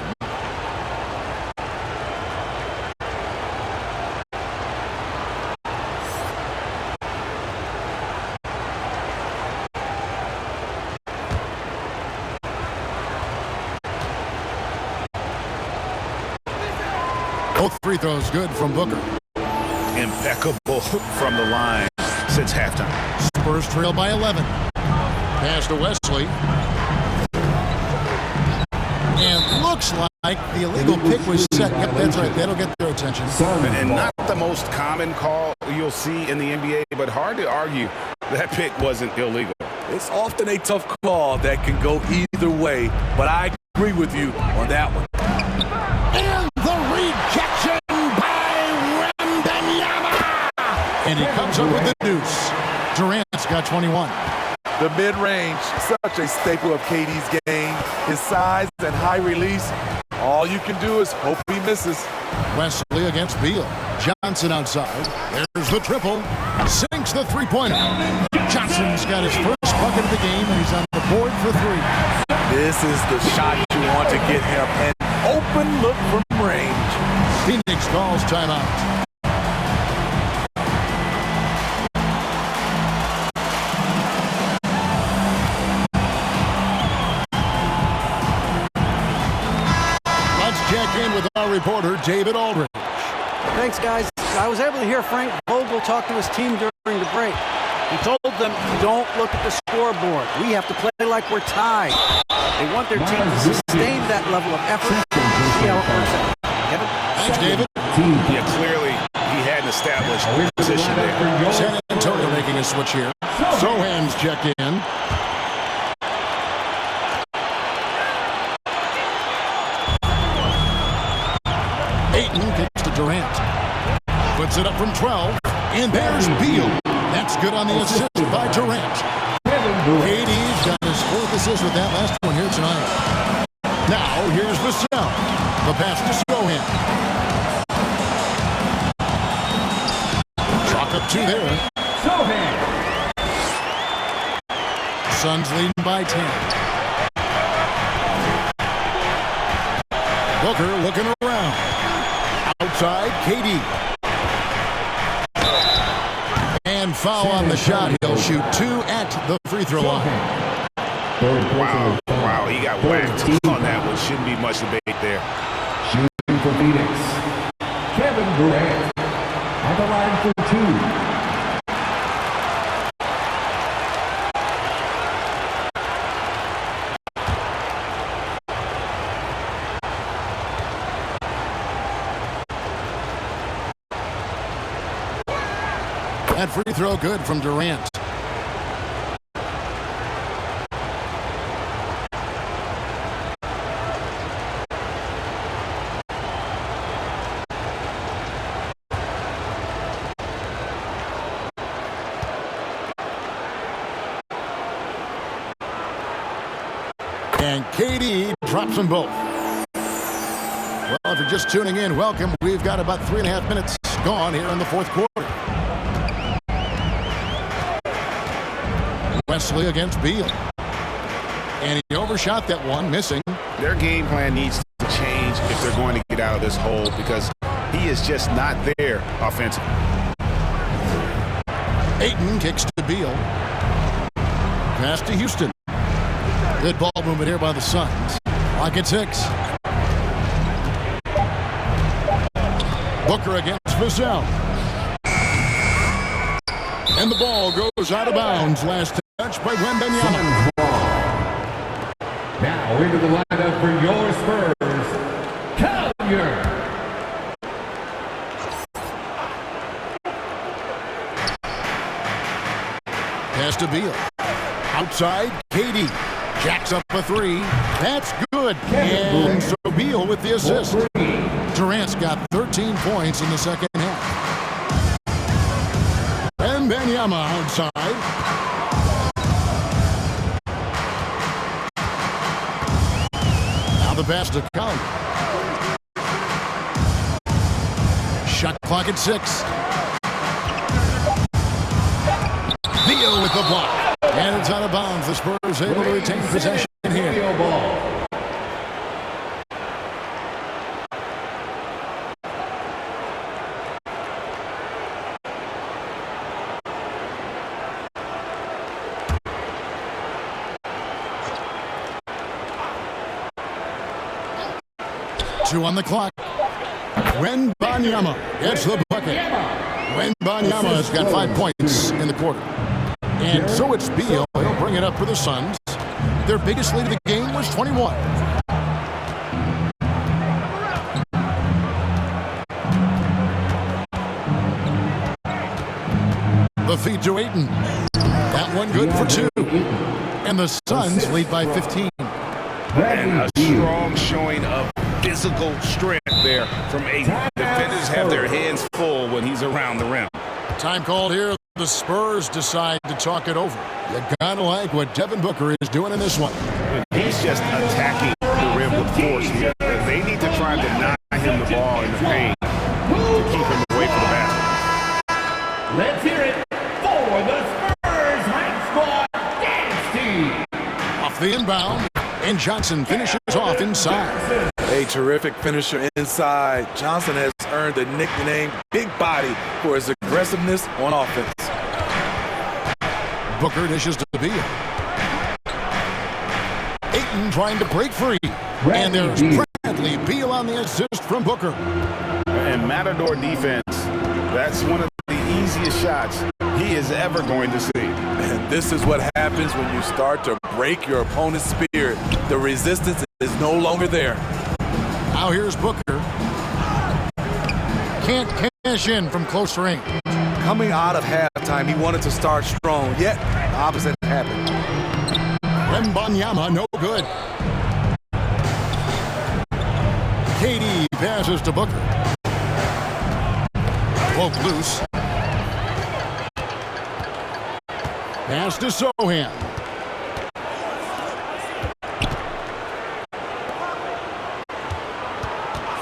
Both free throws good from Booker. Impeccable from the line since halftime. Spurs trail by 11. Pass to Wesley. And looks like the illegal pick was set. Yep, that's right. That'll get their attention. And not the most common call you'll see in the NBA, but hard to argue that pick wasn't illegal. It's often a tough call that can go either way, but I agree with you on that one. And the rejection by Wembanyama. And he comes up with the deuce. Durant's got 21. The mid-range, such a staple of KD's game. His size and high release, all you can do is hope he misses. Wesley against Beal. Johnson outside. There's the triple. Sinks the three-pointer. Johnson's got his first bucket of the game, and he's on the board for three. This is the shot you want to get him. An open look from range. Phoenix calls timeout. Check in with our reporter, David Aldridge. Thanks, guys. I was able to hear Frank Vogel talk to his team during the break. He told them, don't look at the scoreboard. We have to play like we're tied. They want their team to sustain that level of effort. See how it works out. Kevin? Thanks, David. Yeah, clearly he hadn't established position there. San Antonio making a switch here. Sohan's checked in. Ayton kicks to Durant. Puts it up from 12. And there's Beal. That's good on the assist by Durant. KD's got his fourth assist with that last one here tonight. Now, here's Vassell. The pass to Sohan. Chalk up two there. Suns leading by 10. Booker looking around. Outside, KD. And foul on the shot. He'll shoot two at the free throw line. Wow, he got whacked on that one. Shouldn't be much debate there. Shooting for Phoenix, Kevin Durant on the line for two. That free throw good from Durant. And KD drops them both. Well, if you're just tuning in, welcome. We've got about 3.5 minutes gone here in the fourth quarter. Wesley against Beal. And he overshot that one, missing. Their game plan needs to change if they're going to get out of this hole because he is just not there offensively. Ayton kicks to Beal. Pass to Houston. Good ball movement here by the Suns. Clock at 6. Booker against Vassell. And the ball goes out of bounds. Last touch by Wembanyama. Now into the lineup for your Spurs, Collier. Pass to Beal. Outside, KD. Jacks up a three. That's good. And so Beal with the assist. Durant's got 13 points in the second half. And Wembanyama outside. Now the pass to Collier. Shot clock at 6. Beal with the block. And it's out of bounds. The Spurs able to retain possession here. Two on the clock. Wembanyama gets the bucket. Wembanyama has got 5 points in the quarter. And so it's Beal. He'll bring it up for the Suns. Their biggest lead of the game was 21. The feed to Ayton. That one good for 2. And the Suns lead by 15. And a strong showing of physical strength there from Ayton. Defenders have their hands full when he's around the rim. Time called here. The Spurs decide to talk it over. You gotta like what Devin Booker is doing in this one. He's just attacking the rim with force here. They need to try to deny him the ball in the paint to keep him away from the basket. Let's hear it for the Spurs Hype Squad dance team. Off the inbound, and Johnson finishes off inside. A terrific finisher inside. Johnson has earned the nickname Big Body for his aggressiveness on offense. Booker dishes to Beal. Ayton trying to break free. And there's Bradley Beal on the assist from Booker. And Matador defense, that's one of the easiest shots he is ever going to see. And this is what happens when you start to break your opponent's spirit. The resistance is no longer there. Now here's Booker. Can't cash in from close range. Coming out of halftime, he wanted to start strong, yet the opposite happened. Wembanyama, no good. KD passes to Booker. Woke loose. Pass to Sohan.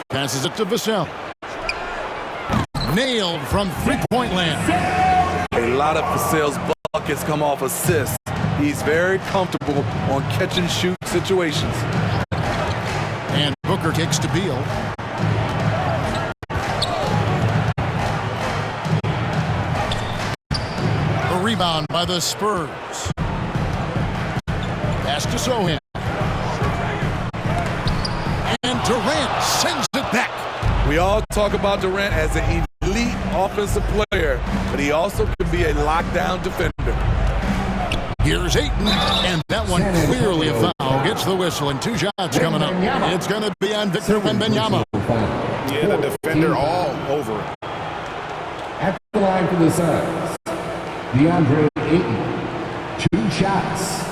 Passes it to Vassell. Nailed from three-point land. A lot of Vassell's buckets come off assists. He's very comfortable on catch-and-shoot situations. And Booker kicks to Beal. The rebound by the Spurs. Pass to Sohan. And Durant sends it back. We all talk about Durant as an elite offensive player, but he also could be a lockdown defender. Here's Ayton, and that one clearly a foul. Gets the whistle, and 2 shots coming up. It's going to be on Victor Wembanyama. Yeah, the defender all over it. At the line for the Suns, DeAndre Ayton, 2 shots.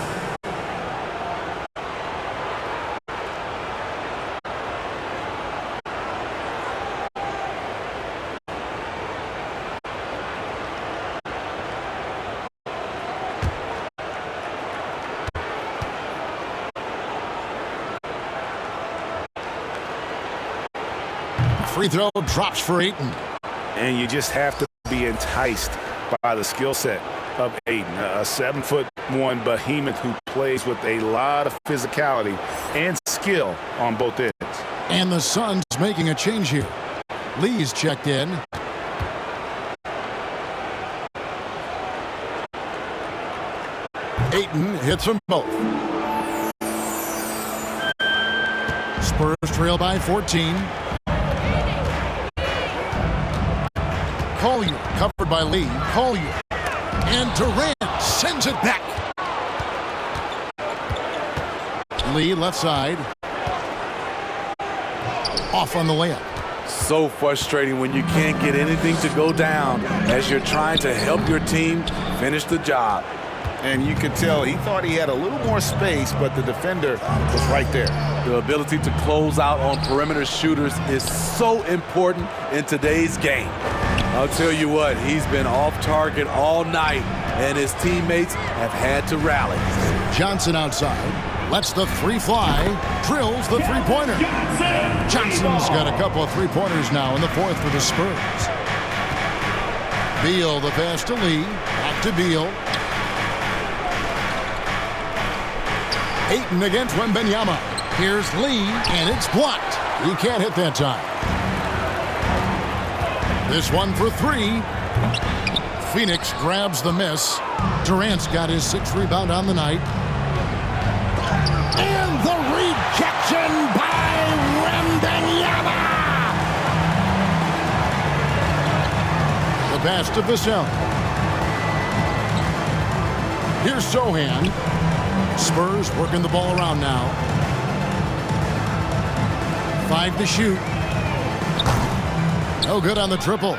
Free throw drops for Ayton. And you just have to be enticed by the skill set of Ayton, a 7'1" behemoth who plays with a lot of physicality and skill on both ends. And the Suns making a change here. Lee's checked in. Ayton hits them both. Spurs trail by 14. Collier covered by Lee. Collier. And Durant sends it back. Lee left side. Off on the layup. So frustrating when you can't get anything to go down as you're trying to help your team finish the job. And you could tell he thought he had a little more space, but the defender was right there. The ability to close out on perimeter shooters is so important in today's game. I'll tell you what, he's been off target all night, and his teammates have had to rally. Johnson outside, lets the 3 fly, drills the three-pointer. Johnson's got a couple of three-pointers now in the 4th for the Spurs. Beal, the pass to Lee, back to Beal. Ayton against Wembanyama. Here's Lee, and it's blocked. He can't hit that time. This one for 3. Phoenix grabs the miss. Durant's got his 6th rebound on the night. And the rejection by Wembanyama. pass to Vassell. Here's Sohan. Spurs working the ball around now. 5 to shoot. No good on the triple.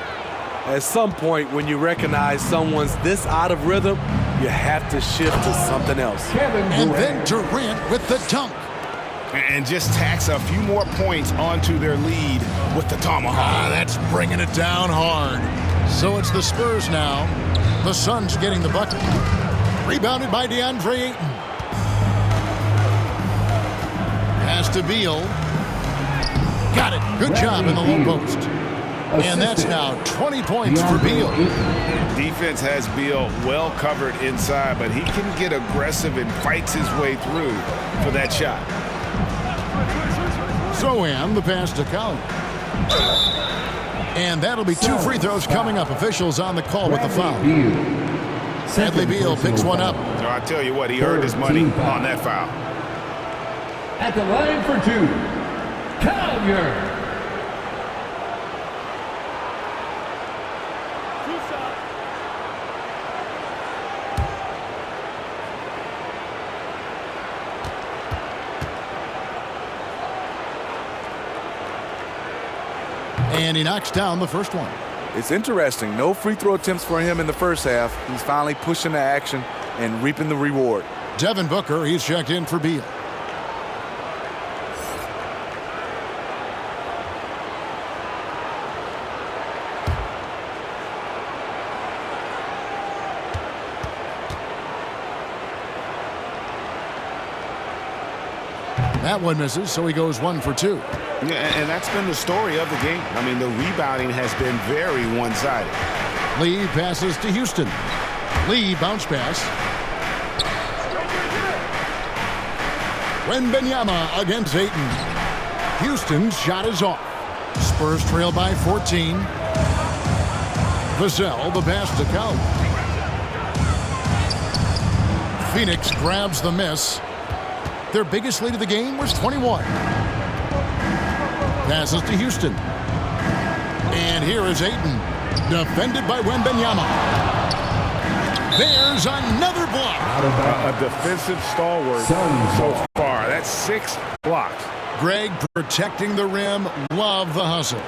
At some point, when you recognize someone's this out of rhythm, you have to shift to something else. And then Durant with the dunk. And just tacks a few more points onto their lead with the tomahawk. That's bringing it down hard. So it's the Spurs now. The Suns getting the bucket. Rebounded by DeAndre Ayton. Pass to Beal. Got it. Good job in the low post. And that's now 20 points for Beal. Defense has Beal well covered inside, but he can get aggressive and fights his way through for that shot. Sohan, the pass to Collins. And that'll be 2 free throws coming up. Officials on the call with the foul. Bradley Beal picks one up. So I tell you what, he earned his money on that foul. At the line for 2, Collier. And he knocks down the first one. It's interesting. No free throw attempts for him in the first half. He's finally pushing the action and reaping the reward. Devin Booker, he's checked in for Beal. That one misses, so he goes 1 for 2. Yeah, and that's been the story of the game. I mean, the rebounding has been very one-sided. Lee passes to Houston. Lee bounce pass. Wembanyama against Ayton. Houston's shot is off. Spurs trail by 14. Vassell, the pass to Cal. Phoenix grabs the miss. Their biggest lead of the game was 21. Passes to Houston. And here is Ayton. Defended by Wembanyama. There's another block. A defensive stalwart so far. That's 6 blocks. Greg protecting the rim. Love the hustle.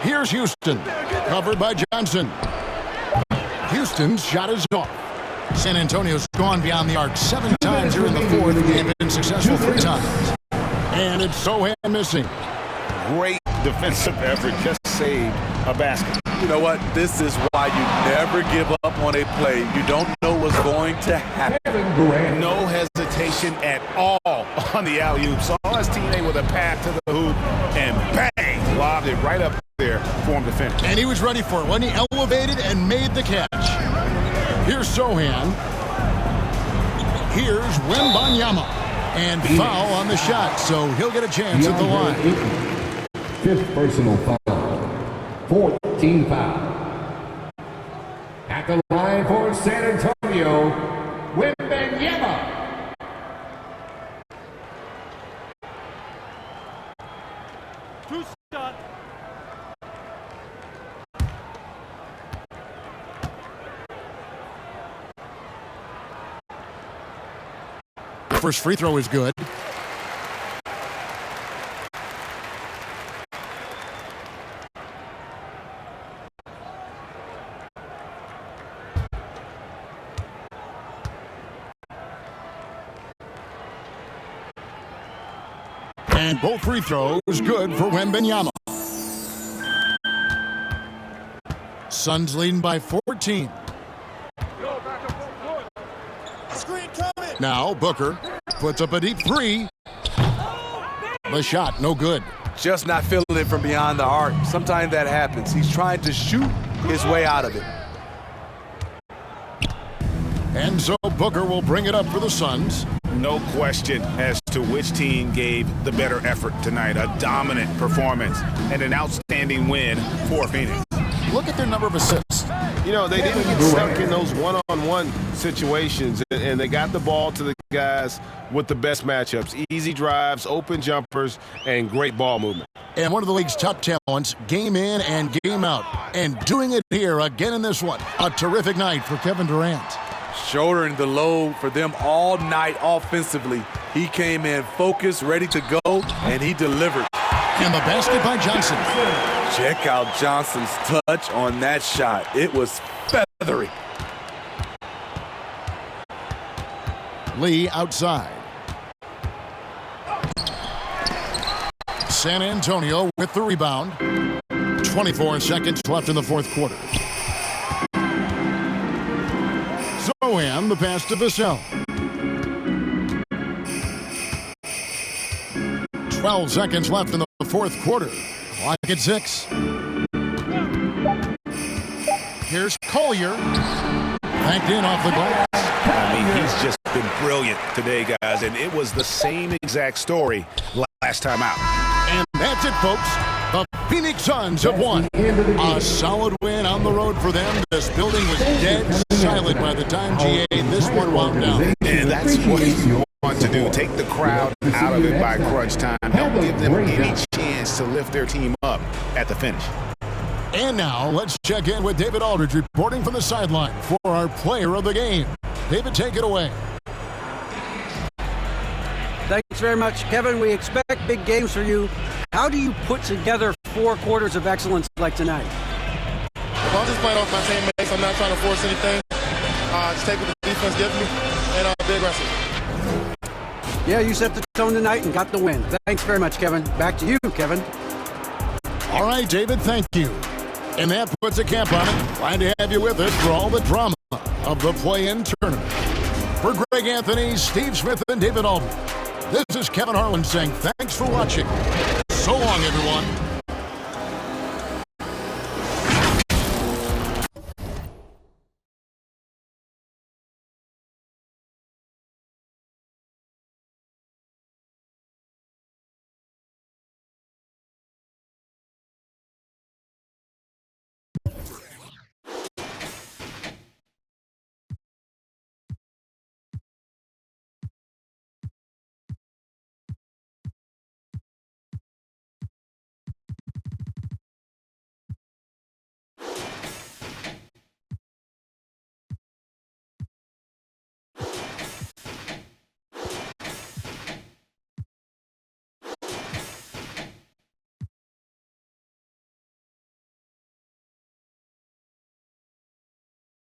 Here's Houston, covered by Johnson. Houston's shot is off. San Antonio's gone beyond the arc 7 times here in the fourth and been successful 3 times. And it's Sohan missing. Great defensive effort, just saved a basket. You know what? This is why you never give up on a play. You don't know what's going to happen. No hesitation at all on the alley-oop. Saw his teammate with a pass to the hoop and bang, lobbed it right up there for him to finish. And he was ready for it when he elevated and made the catch. Here's Sohan. Here's Wembanyama. And foul on the shot, so he'll get a chance at the line. 5th personal foul. 14 foul. At the line for San Antonio, Wembanyama. Two-shot. First free throw is good. And both free throws good for Wembanyama. Suns leading by 14. Now Booker puts up a deep 3. The shot, no good. Just not feeling it from beyond the arc. Sometimes that happens. He's trying to shoot his way out of it. And so Booker will bring it up for the Suns. No question as to which team gave the better effort tonight. A dominant performance and an outstanding outstanding win for Phoenix. Look at their number of assists. You know, they didn't get stuck in those one-on-one situations, and they got the ball to the guys with the best matchups. Easy drives, open jumpers, and great ball movement. And one of the league's top talents, game in and game out. And doing it here again in this one. A terrific night for Kevin Durant. Shouldering the load for them all night offensively. He came in focused, ready to go, and he delivered. And the basket by Johnson. Check out Johnson's touch on that shot. It was feathery. Lee outside. San Antonio with the rebound. 24 seconds left in the fourth quarter. Zohan, the pass to Vassell. 12 seconds left in the fourth quarter. Clock at 6. Here's Collier. Backed in off the glass. I mean, he's just been brilliant today, guys, and it was the same exact story last time out. And that's it, folks. The Phoenix Suns have won. A solid win on the road for them. This building was dead silent by the time GA this one wound down. And that's what you want to do. Take the crowd out of it by crunch time. Don't give them any chance to lift their team up at the finish. And now let's check in with David Aldridge reporting from the sideline for our player of the game. David, take it away. Thanks very much, Kevin. We expect big games for you. How do you put together 4 quarters of excellence like tonight? Well, I'm just playing off my teammates. I'm not trying to force anything. Just take what the defense gives me and be aggressive. Yeah, you set the tone tonight and got the win. Thanks very much, Kevin. Back to you, Kevin. All right, David, thank you. And that puts a cap on it. Glad to have you with us for all the drama of the play-in tournament. For Greg Anthony, Steve Smith, and David Aldridge, this is Kevin Harlan saying thanks for watching. So long, everyone.